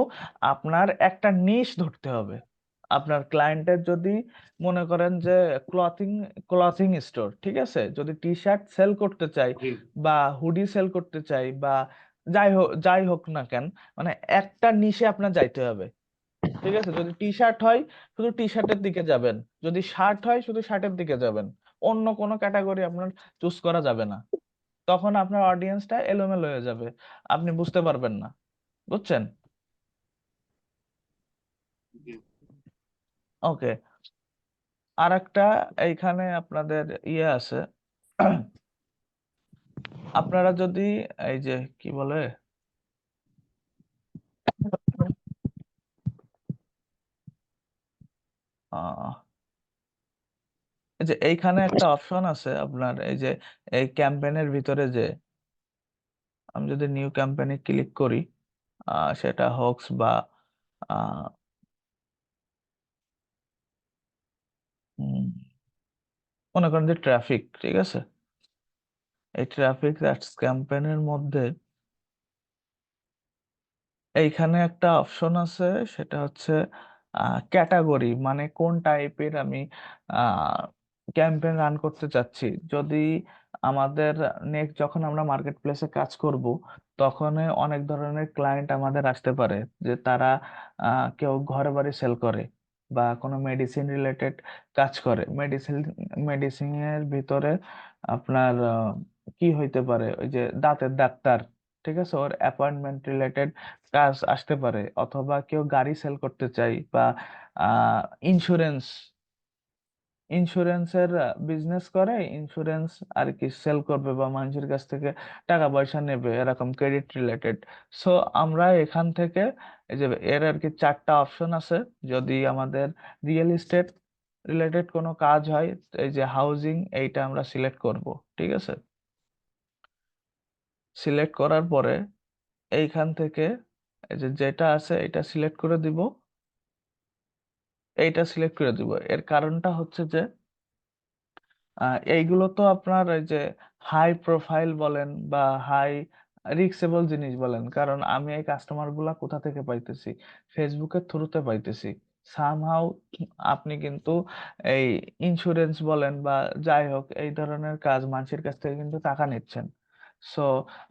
আপনার একটা নিশ ধরতে হবে। আপনার ক্লায়েন্টের যদি মনে করেন যে ক্লথিং ক্লথিং স্টোর, ঠিক আছে, যদি টি শার্ট সেল করতে চাই জি। বা হুডি সেল করতে চাই বা যাই হোক না কেন, মানে একটা নিশে আপনার যাইতে হবে। ঠিক আছে, যদি টি শার্ট হয় শুধু টি শার্টের দিকে যাবেন, যদি শার্ট হয় শুধু শার্টের দিকে যাবেন, অন্য কোনো ক্যাটাগরি আপনার চুজ করা যাবে না। তখন আপনার অডিয়েন্সটা এলোমেলো হয়ে যাবে, আপনি বুঝতে পারবেন না। বুঝছেন? জি। ওকে। আর একটা এইখানে আপনাদের ইয়ে আছে। আপনারা যদি এই যে কি বলে আহ এই যে এইখানে একটা অপশন আছে আপনার, এই যে এই ক্যাম্পেইনের ভিতরে যে আমি যদি নিউ ক্যাম্পেইনে ক্লিক করি, সেটা হোক বা আহ, উম, মনে করেন যে ট্রাফিক, ঠিক আছে, এই ট্রাফিক ক্যাম্পেইনের মধ্যে এইখানে একটা অপশন আছে, সেটা হচ্ছে ক্যাটাগরি, মানে কোন টাইপের আমি ক্যাম্পেইন রান করতে চাচ্ছি। যদি আমাদের নেক্সট যখন আমরা মার্কেট প্লেসে কাজ করব, তখন অনেক ধরনের ক্লায়েন্ট আমাদের আসতে পারে, যে তারা কেউ ঘরে বাড়ি সেল করে বা কোনো মেডিসিন রিলেটেড কাজ করে। মেডিসিনের ভিতরে আপনার কি হইতে পারে, ওই যে দাঁতের ডাক্তার, ঠিক আছে, ওর অ্যাপয়েন্টমেন্ট রিলেটেড কাজ আসতে পারে, অথবা কেউ গাড়ি সেল করতে চাই বা ইন্স্যুরেন্স ইন্স্যুরেন্সের বিজনেস করে, ইন্স্যুরেন্স আর কি সেল করবে বা মানুষের কাছ থেকে টাকা পয়সা নেবে, এরকম ক্রেডিট রিলেটেড। সো আমরা এখান থেকে এই যে এর আর কি চারটা অপশন আছে। যদি আমাদের রিয়েল এস্টেট রিলেটেড কোনো কাজ হয়, এই যে হাউজিং, এইটা আমরা সিলেক্ট করব। ঠিক আছে, সিলেক্ট করার পরে এইখান থেকে এই যে যেটা আছে এটা সিলেক্ট করে দিব, এইটা সিলেক্ট করে দিব। এর কারণটা হচ্ছে যে এইগুলো তো আপনার এই যে হাই প্রোফাইল বলেন বা হাই রিক্সেবল জিনিস বলেন, কারণ আমি এই কাস্টমার গুলা কোথা থেকে পাইতেছি? ফেসবুকের থ্রুতে পাইতেছি। সামহাউ আপনি কিন্তু এই ইন্স্যুরেন্স বলেন বা যাই হোক এই ধরনের কাজ মানুষের কাছ থেকে কিন্তু টাকা নিচ্ছেন। সো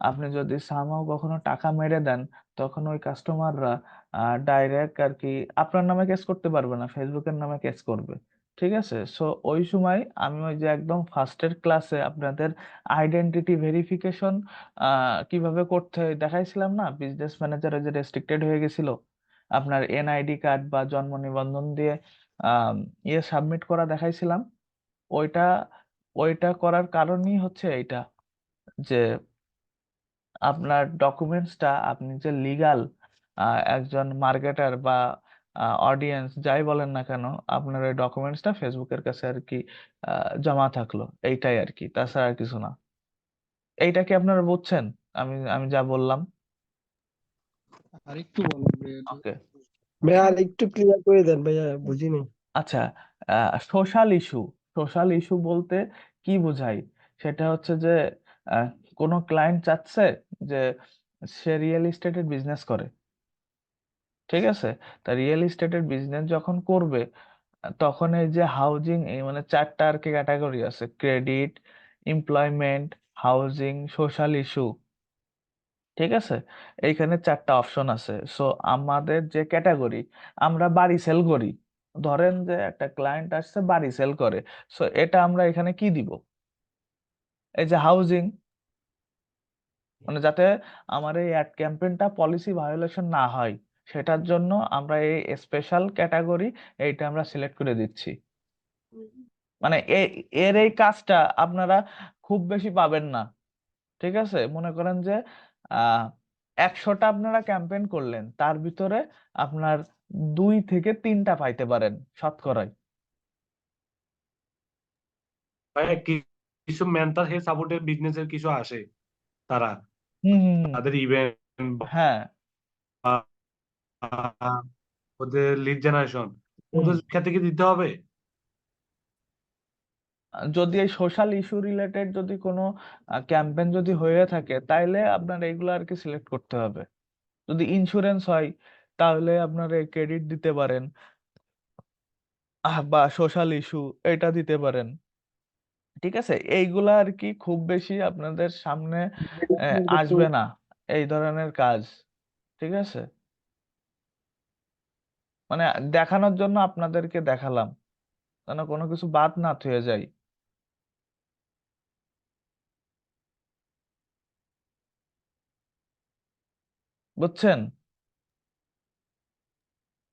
আপনি যদি সামহাউ কখনো টাকা মেরে দেন, তখন ওই কাস্টমাররা ডাইরেক্ট আর কি আপনার নামে কেস করতে পারবে না, ফেসবুকের নামে কেস করবে। ঠিক আছে, সো ওই সময় আমি ওই যে একদম ফার্স্টের ক্লাসে আপনাদের আইডেন্টিটি ভেরিফিকেশন কিভাবে করতে হয় দেখাইছিলাম না, বিজনেস ম্যানেজার যে রেস্ট্রিক্টেড হয়ে গেছিল, আপনার এনআইডি কার্ড বা জন্ম নিবন্ধন দিয়ে আহ, ইয়ে সাবমিট করা দেখাইছিলাম। ওইটা ওইটা করার কারণই হচ্ছে এইটা, যে আপনার ডকুমেন্টসটা আপনি যে লিগাল একজন মার্কেটার বা অডিয়েন্স যাই বলেন না কেন, আপনার ওই ডকুমেন্টসটা ফেসবুকের কাছে আর কি জমা থাকলো, এইটাই আর কি, তাছাড়া আর কিছু না। এইটা কি আপনারা বুঝছেন? আমি আমি যা বললাম। আরেকটু বলেন ভাইয়া। ওকে। ভাইয়া আর একটু ক্লিয়ার করে দেন ভাইয়া, বুঝিনি। আচ্ছা, সোশ্যাল ইস্যু, সোশ্যাল ইস্যু বলতে কি বোঝায়? সেটা হচ্ছে যে আহ, কোনো ক্লায়েন্ট চাচ্ছে যে সে রিয়েল এস্টেটের বিজনেস করে, ঠিক আছে, তা রিয়েল এস্টেটের বিজনেস যখন করবে, তখন এই যে হাউজিং, এই মানে চারটা আর কি ক্যাটাগরি আছে: credit, employment, housing, social issue. ঠিক আছে, এইখানে চারটা অপশন আছে। সো আমাদের যে ক্যাটাগরি, আমরা বাড়ি সেল করি, ধরেন যে একটা ক্লায়েন্ট আসছে বাড়ি সেল করে, সো এটা আমরা এখানে কি দিব? এই যে হাউজিং, মানে যাতে আমার এই অ্যাড ক্যাম্পেইনটা পলিসি ভায়োলেশন না হয়, সেটার জন্য আমরা এই স্পেশাল ক্যাটাগরি এইটা আমরা সিলেক্ট করে দিচ্ছি। মানে এর এই কাজটা আপনারা খুব বেশি পাবেন না। ঠিক আছে, মনে করেন যে 100টা আপনারা ক্যাম্পেইন করলেন, তার ভিতরে আপনার 2 থেকে 3টা পাইতে পারেন শতকরাই। ভাইয়া কিছু মেন্টাল হেলথ সাপোর্টের বিজনেসের কিছু আসে, তারা হুম হুম হুম, তাদের ইভেন্ট, হ্যাঁ। ওদের লিড জেনারেশন, হুম ওদের ক্ষেত্রে কি দিতে হবে? যদি এই সোশ্যাল ইস্যু রিলেটেড যদি কোনো ক্যাম্পেইন যদি হয়ে থাকে, তাইলে আপনার এইগুলো আর কি সিলেক্ট করতে হবে। যদি ইন্স্যুরেন্স হয়, তাহলে আপনার ক্রেডিট দিতে পারেন, বা সোশ্যাল ইস্যু এটা দিতে পারেন। ঠিক আছে, এইগুলা আর কি খুব বেশি আপনাদের সামনে আসবে না, এই ধরনের কাজ। ঠিক আছে, মানে দেখানোর জন্য আপনাদেরকে দেখালাম, যেন কোনো কিছু বাদ না থুয়ে যায়। বুঝছেন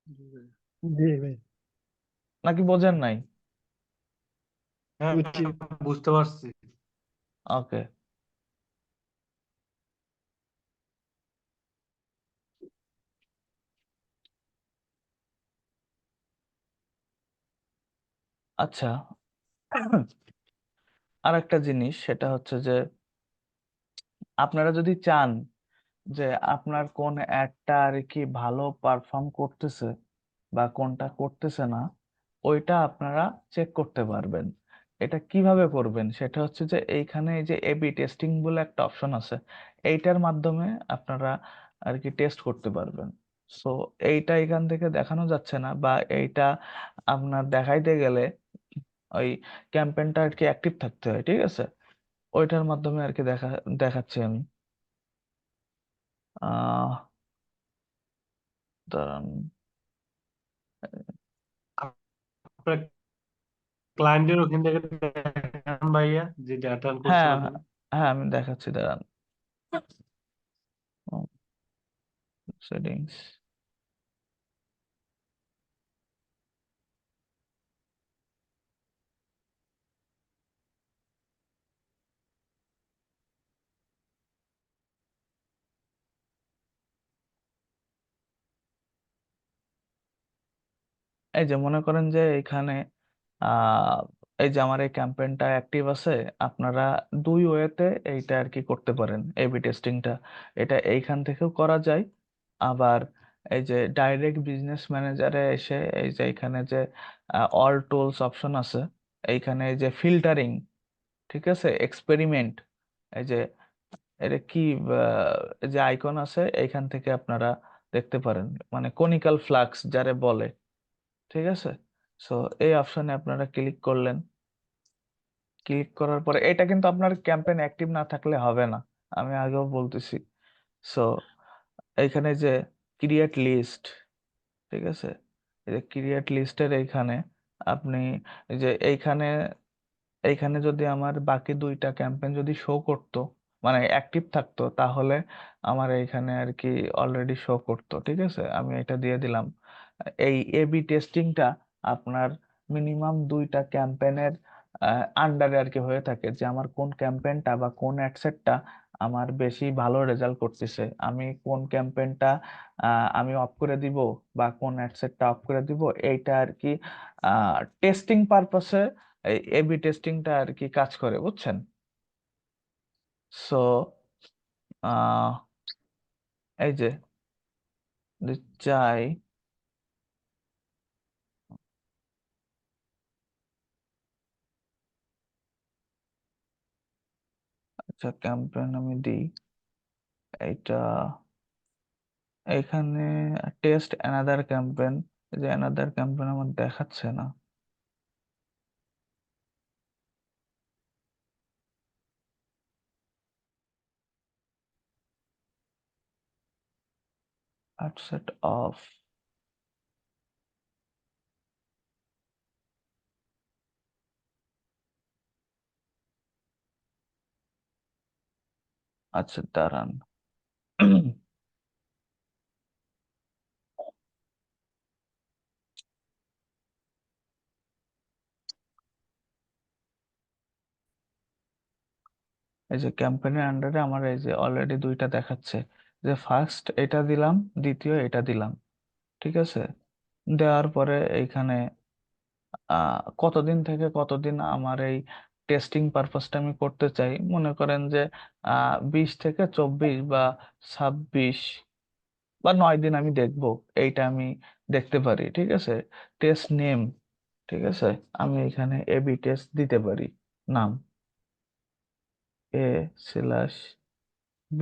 জি ভাই। জি ভাই, নাকি বোঝেন নাই? হ্যাঁ, বুঝছি। বুঝতে পারছি। ওকে, আচ্ছা। আর একটা জিনিস, সেটা হচ্ছে যে আপনারা যদি চান যে আপনার কোন অ্যাডটা আর কি ভালো পারফর্ম করতেছে বা কোনটা করতেছে না, ওইটা আপনারা চেক করতে পারবেন। এটা কিভাবে করবেন, সেটা হচ্ছে যে এইখানে এই যে এবি টেস্টিং বলে একটা অপশন আছে, এইটার মাধ্যমে আপনারা আর কি টেস্ট করতে পারবেন। সো এইটা এখান থেকে দেখানো যাচ্ছে না, বা এইটা আপনার দেখাইতে গেলে ওই ক্যাম্পেইনটা আর কি অ্যাক্টিভ থাকতে হয়। ঠিক আছে, ওইটার মাধ্যমে আর কি দেখাচ্ছি আমি। আহ দাঁড়ান। আপনার ক্লায়েন্টের ওখান থেকে দেখান ভাইয়া, যে ডাটা করছেন হ্যাঁ ওখানে। হ্যাঁ, আমি দেখাচ্ছি, দাঁড়ান। সেটিংস, এই যে মনে করেন যে এখানে আহ এই যে আমার এই ক্যাম্পেইনটা অ্যাক্টিভ আছে। আপনারা দুই ওয়েতে এইটা আর কি করতে পারেন, এবি টেস্টিংটা। এটা এইখান থেকেও করা যায়, আবার এই যে ডাইরেক্ট বিজনেস ম্যানেজারে এসে এই যে এখানে যে অল টুলস অপশন আছে, এইখানে এই যে ফিল্টারিং, ঠিক আছে, এক্সপেরিমেন্ট, এই যে এটা কি এই যে আইকন আছে, এইখান থেকে আপনারা দেখতে পারেন, মানে কনিক্যাল ফ্লাক্স যারে বলে। ঠিক আছে, সো এই অপশনে আপনারা ক্লিক করলেন। ক্লিক করার পরে এটা কিন্তু আপনার ক্যাম্পেইন অ্যাক্টিভ না থাকলে হবে না, আমি আগেও বলতেছি। সো এইখানে যে ক্রিয়েট লিস্ট, ঠিক আছে, এই যে ক্রিয়েট লিস্টের এইখানে আপনি এই যে এইখানে এইখানে যদি আমার বাকি দুইটা ক্যাম্পেইন যদি শো করতো, মানে অ্যাক্টিভ থাকতো, তাহলে আমার এইখানে আর কি অলরেডি শো করতো। ঠিক আছে, আমি এটা দিয়ে দিলাম। এই এবি টেস্টিংটা আপনার মিনিমাম দুইটা ক্যাম্পেইনের আন্ডারে আর কি হয়ে থাকে, যে আমার কোন ক্যাম্পেইনটা বা কোন অ্যাডসেটটা আমার বেশি ভালো রেজাল্ট করতেছে, আমি কোন ক্যাম্পেইনটা আমি অফ করে দিব বা কোন অ্যাডসেটটা অফ করে দিব, এইটা আর কি টেস্টিং পারপাসে এই এবি টেস্টিংটা আর কি কাজ করে, বুঝছেন? সো এই যে যদি চাই, আচ্ছা ক্যাম্পেইন আমি দিই এইটা, এখানে টেস্ট অ্যানাদার ক্যাম্পেইন, যে অ্যানাদার ক্যাম্পেইন আমার দেখাচ্ছে না। অ্যাডসেট অফ, আচ্ছা দাঁড়ান। এই যে ক্যাম্পেইনের আন্ডারে আমার এই যে অলরেডি দুইটা দেখাচ্ছে, যে ফার্স্ট এটা দিলাম, দ্বিতীয় এটা দিলাম। ঠিক আছে, দেওয়ার পরে এইখানে কতদিন থেকে কতদিন আমার এই টেস্টিং পারপাসটা আমি করতে চাই, মনে করেন যে 20 থেকে 24 বা 26 বা 9 দিন আমি দেখবো, এইটা আমি দেখতে পারি। ঠিক আছে, টেস্ট নেম, ঠিক আছে, আমি এখানে এবি টেস্ট দিতে পারি নাম, A/B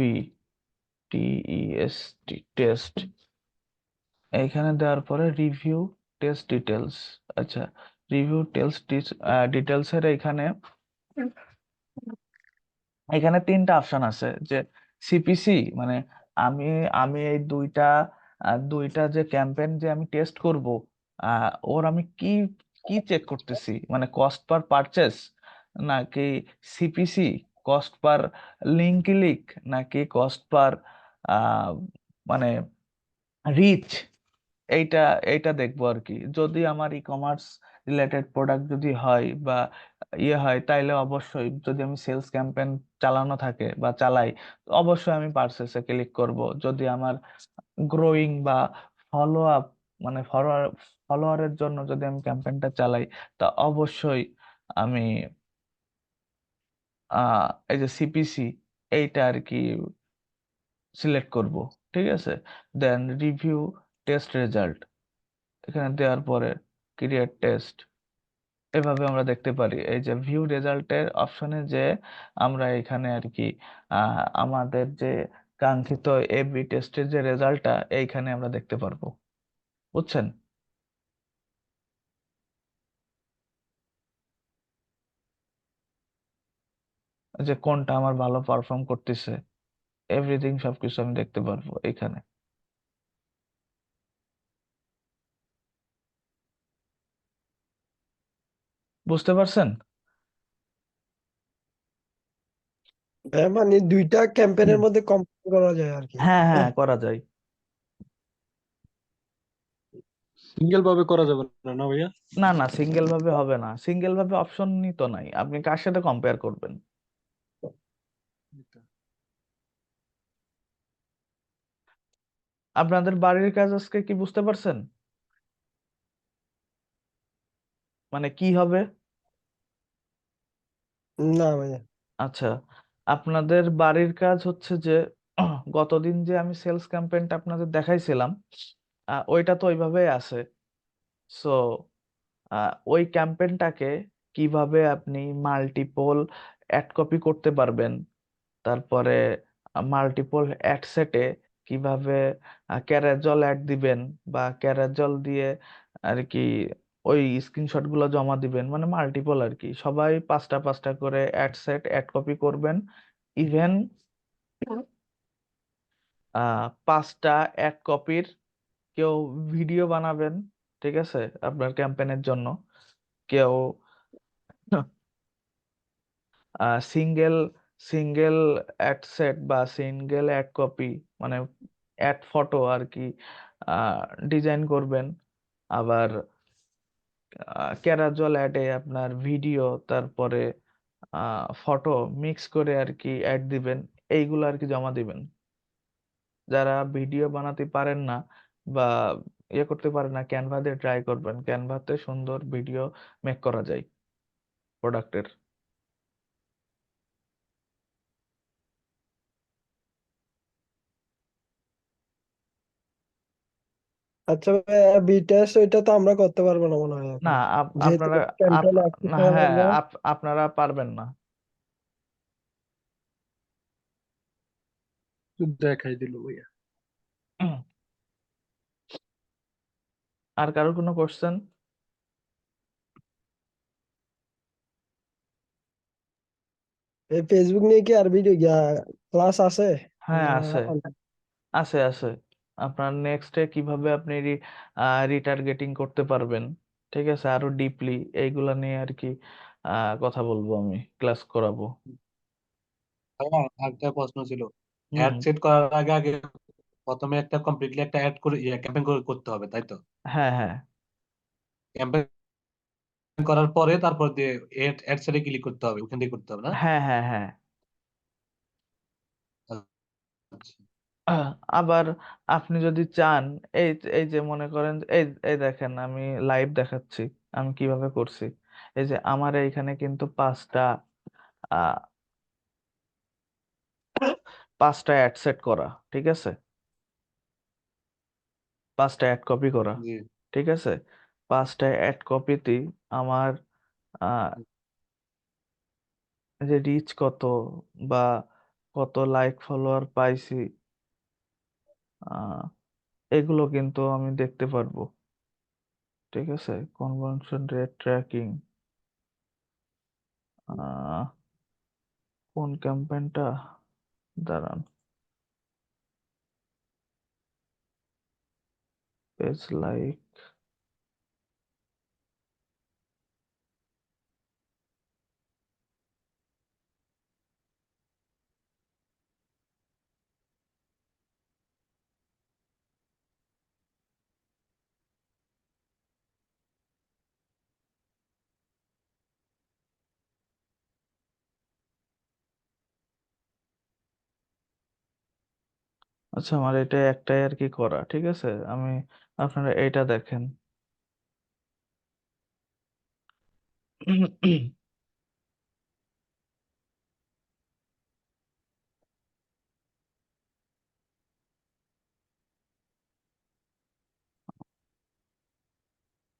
TEST টেস্ট। এইখানে দেওয়ার পরে রিভিউ টেস্ট ডিটেলস। আচ্ছা, রিভিউ টেস্ট ডিটেলস এর এখানে এখানে 3টা অপশন আছে, যে সিপিসি মানে আমি আমি এই দুইটা যে ক্যাম্পেইন যে আমি টেস্ট করব, ওর আমি কি কি চেক করতেছি, মানে কস্ট পার পারচেস, নাকি CPC cost per link click, নাকি কস্ট পার মানে রিচ, এইটা এইটা দেখবো আর কি। যদি আমার ই কমার্স রিলেটেড প্রোডাক্ট যদি হয় বা ইয়ে হয়, তাইলে অবশ্যই, যদি আমি সেলস ক্যাম্পেইন চালানো থাকে বা চালাই, তো অবশ্যই আমি পারচেসে ক্লিক করব। যদি আমার গ্রোয়িং বা ফলো আপ মানে ফলোয়ারের জন্য যদি আমি ক্যাম্পেইনটা চালাই, তা অবশ্যই আমি এই যে সিপিসি, এইটা আর কি সিলেক্ট করব। ঠিক আছে, দেন রিভিউ টেস্ট রেজাল্ট এখানে দেওয়ার পরে ক্রিয়েট টেস্ট, এভাবে আমরা দেখতে পারি এই যে ভিউ রেজাল্টের অপশনে, যে আমরা এখানে আর কি আমাদের যে কাঙ্ক্ষিত এবি টেস্টের যে রেজাল্টটা এইখানে আমরা দেখতে পারবো। বুঝছেন? যে কোনটা আমার ভালো পারফর্ম করতেছে, এভরিথিং সবকিছু আমি দেখতে পারবো এখানে। বুঝতে পারছেন? মানে দুইটা ক্যাম্পেইনের হুম। মধ্যে কম্পেয়ার করা যায় আর কি। হ্যাঁ হ্যাঁ, করা যায়। সিঙ্গেল ভাবে করা যাবে না না ভাইয়া? না না, সিঙ্গেল ভাবে হবে না, সিঙ্গেল ভাবে অপশনই তো নাই, আপনি কার সাথে কম্পেয়ার করবেন? আপনাদের বাড়ির কাজ আজকে কি বুঝতে পারছেন, মানে কি হবে? না ভাইয়া। আচ্ছা, আপনাদের বাড়ির কাজ হচ্ছে যে গতদিন যে আমি সেলস ক্যাম্পেইনটা আপনাদের দেখাইছিলাম, ওইটা তো ওইভাবেই আছে। সো ওই ক্যাম্পেইনটাকে কিভাবে আপনি মাল্টিপল অ্যাড কপি করতে পারবেন, তারপরে মাল্টিপল অ্যাড সেটে কিভাবে ক্যারাজল অ্যাড দিবেন, বা ক্যারাজল দিয়ে আর কি ওই স্ক্রিনশট গুলো জমা দিবেন, মানে মাল্টিপল আর কি, সবাই 5টা 5টা করে অ্যাড সেট অ্যাড কপি করবেন। ইভেন 5টা অ্যাড কপির কেউ ভিডিও বানাবেন, ঠিক আছে, আপনার ক্যাম্পেইনের জন্য। কেউ সিঙ্গেল সিঙ্গেল অ্যাড সেট বা সিঙ্গেল অ্যাড কপি, মানে অ্যাড ফটো আর কি ডিজাইন করবেন। আবার ক্যারাজল অ্যাডে আপনার ভিডিও তারপরে ফটো মিক্স করে আর কি অ্যাড দিবেন, এইগুলো আর কি জমা দিবেন। যারা ভিডিও বানাতে পারেন না বা ইয়ে করতে পারেন না, ক্যানভা দিয়ে ট্রাই করবেন, ক্যানভাতে সুন্দর ভিডিও মেক করা যায় প্রোডাক্টের। আচ্ছা ভাইয়া, বি টেস্ট ওইটা তো আমরা করতে পারবো না মনে হয় না, এখন, যেহেতু আপনারা ক্যাম্পেইন অ্যাক্টিভ না, করা হ্যাঁ, লাগবে। আপনারা পারবেন না। শুধু দেখাই দিল ভাইয়া। আর কারো কোনো কোশ্চেন? এই ফেসবুক নিয়ে কি আর ভিডিও ক্লাস আছে হ্যাঁ, না? আছে আছে আছে। আপনার নেক্সটে কিভাবে আপনি রিটার্গেটিং করতে পারবেন, ঠিক আছে, আরো ডিপলি এইগুলা নিয়ে আর কি কথা বলবো, আমি ক্লাস করাবো। ভাইয়া, একটা প্রশ্ন ছিল। হুম। অ্যাড সেট করার আগে আগে প্রথমে একটা কমপ্লিটলি একটা অ্যাড করে ক্যাম্পেইন করতে হবে, তাই তো? হ্যাঁ হ্যাঁ ক্যাম্পেইন করার পরে তারপর দিয়ে অ্যাড সেটে ক্লিক করতে হবে, ওখান দিয়ে করতে হবে না? হ্যাঁ হ্যাঁ হ্যাঁ। আচ্ছা। আহ, আবার আপনি যদি চান, এই এই যে মনে করেন, এই এই দেখেন আমি লাইভ দেখাচ্ছি আমি কিভাবে করছি। এই যে আমার এইখানে কিন্তু আহ 5টা অ্যাড সেট করা, ঠিক আছে, 5টা অ্যাড কপি করা, জি। ঠিক আছে। 5টা অ্যাড কপিতেই আমার আহ যে রিচ কত বা কত লাইক ফলোয়ার পাইছি, আহ এগুলো কিন্তু আমি দেখতে পারবো, ঠিক আছে। কনভার্সন রেট ট্র্যাকিং, কোন ক্যাম্পেইনটা, দাঁড়ান, পেজ লাইক, আচ্ছা আমার এটা একটাই আর কি করা, ঠিক আছে। আমি আপনারা এইটা দেখেন।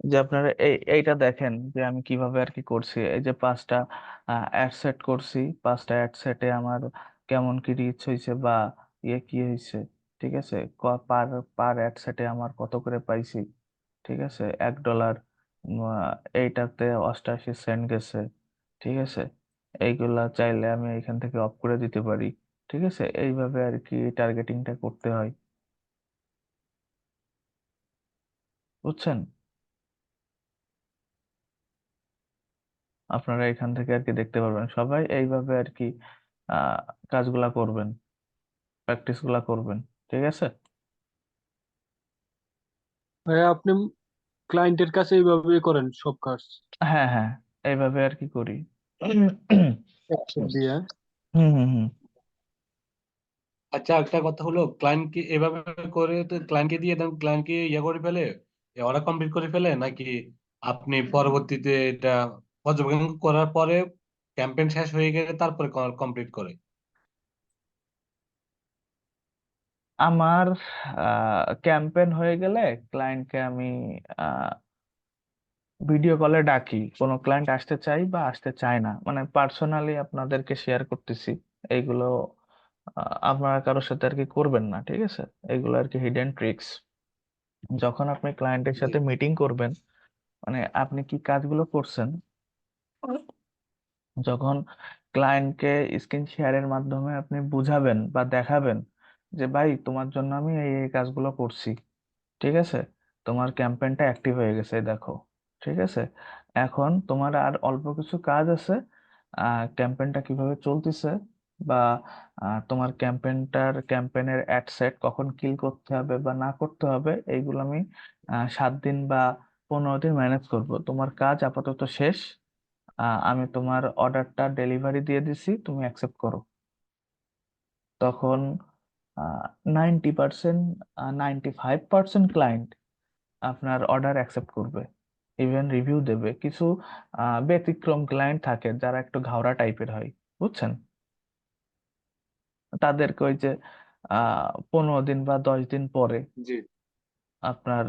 যে আপনারা এইটা দেখেন যে আমি কিভাবে আর কি করছি। এই যে 5টা অ্যাড সেট করছি, 5টা অ্যাড সেটে আমার কেমন কি রিচ হয়েছে বা ইয়ে কি হয়েছে, ঠিক আছে। পার পার অ্যাড সেটে আমার কত করে পাইছি, ঠিক আছে, $1, এইটাতে 88 সেন্ট গেছে, ঠিক আছে। এইগুলা চাইলে আমি এখান থেকে অফ করে দিতে পারি, ঠিক আছে। এইভাবে আর কি টার্গেটিংটা করতে হয়, বুঝছেন। আপনারা এখান থেকে আর কি দেখতে পারবেন, সবাই এইভাবে আর কি আহ কাজগুলা করবেন, প্র্যাকটিস গুলা করবেন, ঠিক আছে। ভাইয়া আপনি ক্লায়েন্টের কাছে এইভাবে করেন সব কাজ হ্যাঁ হ্যাঁ, এইভাবে আর কি করি। একসাথে দিয়ে? হুম হুম হুম। আচ্ছা, একটা কথা হলো, ক্লায়েন্টকে এভাবে করে তো ক্লায়েন্টকে দিয়ে দেন, ক্লায়েন্টকে ইয়ে করে ফেলে, ওরা কমপ্লিট করে ফেলে, নাকি আপনি পরবর্তীতে এটা পর্যবেক্ষণ করার পরে ক্যাম্পেইন শেষ হয়ে গেলে তারপরে কমপ্লিট করে? আমার ক্যাম্পেন হয়ে গেলে ক্লায়েন্টকে আমি ভিডিও কলে ডাকি, কোনো ক্লায়েন্ট আসতে চাই বা আসতে চায় না, মানে পার্সোনালি আপনাদেরকে শেয়ার করতেছি এইগুলো। আপনারা কারোর সাথে আর কি করবেন না, ঠিক আছে। এগুলো আর কি হিডেন ট্রিক্স। যখন আপনি ক্লায়েন্টের জি। সাথে মিটিং করবেন, মানে আপনি কি কাজগুলো করছেন, যখন ক্লায়েন্টকে স্ক্রিন শেয়ারের মাধ্যমে আপনি বুঝাবেন বা দেখাবেন যে ভাই তোমার জন্য আমি এই এই কাজগুলো করছি, ঠিক আছে, তোমার ক্যাম্পেইনটা অ্যাক্টিভ হয়ে গেছে এই দেখো, ঠিক আছে। এখন তোমার আর অল্প কিছু কাজ আছে, ক্যাম্পেইনটা কিভাবে চলতেছে বা তোমার ক্যাম্পেইনের অ্যাড সেট কখন কিল করতে হবে বা না করতে হবে, এইগুলো আমি 7 দিন বা 15 দিন ম্যানেজ করব। তোমার কাজ আপাতত শেষ, আমি তোমার অর্ডারটা ডেলিভারি দিয়ে দিছি, তুমি অ্যাকসেপ্ট করো। তখন 90%, 95% ক্লায়েন্ট আপনার অর্ডার অ্যাকসেপ্ট করবে, ইভেন রিভিউ দেবে। কিছু ব্যতিক্রম ক্লায়েন্ট থাকে যারা একটু ঘাওড়া টাইপের হয়, বুঝছেন। তাদেরকে ওই যে 15 দিন বা 10 দিন পরে জি। আপনার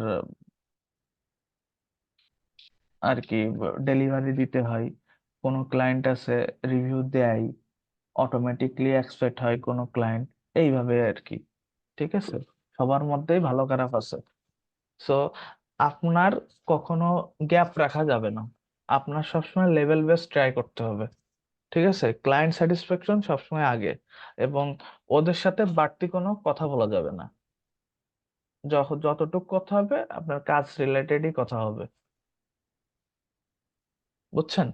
আর কি ডেলিভারি দিতে হয়। কোনো ক্লায়েন্ট আছে রিভিউ দেয়, অটোমেটিকলি এক্সপেক্ট হয় কোনো ক্লায়েন্ট, এইভাবে আর কি, ঠিক আছে। সবার মধ্যেই ভালো খারাপ আছে। সো আপনার কখনো গ্যাপ রাখা যাবে না, আপনার সবসময় লেভেল বেস ট্রাই করতে হবে, ঠিক আছে। ক্লায়েন্ট স্যাটিসফ্যাকশন সবসময় আগে, এবং ওদের সাথে বাড়তি কোনো কথা বলা যাবে না। যতটুকু কথা হবে আপনার কাজ রিলেটেডই কথা হবে, বুঝছেন।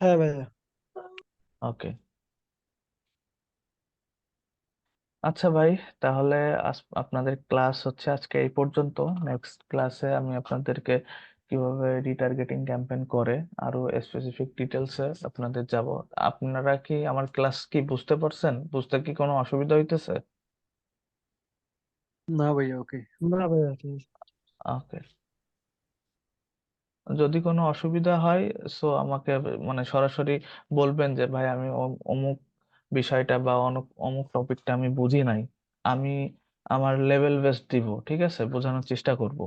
হ্যাঁ ভাইয়া। ওকে, আচ্ছা ভাই, তাহলে আপনাদের ক্লাস হচ্ছে আজকে এই পর্যন্ত। নেক্সট ক্লাসে আমি আপনাদেরকে কিভাবে রিটার্গেটিং ক্যাম্পেইন করে আরো স্পেসিফিক ডিটেলসে আপনাদের যাব। আপনারা কি আমার ক্লাস কি বুঝতে পারছেন? বুঝতে কি কোনো অসুবিধা হইতেছে? না ভাইয়া, ওকে। না ভাইয়া, ঠিক আছে। ওকে। যদি কোনো অসুবিধা হয় সো আমাকে মানে সরাসরি বলবেন যে ভাই আমি অমুক বিষয়টা বা অমুক অমুক টপিকটা আমি বুঝি নাই। আমি আমার লেভেল বেস্ট দিব, ঠিক আছে, বোঝানোর চেষ্টা করব।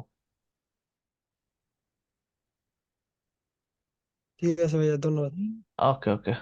ঠিক আছে ভাইয়া, ধন্যবাদ। ওকে ওকে।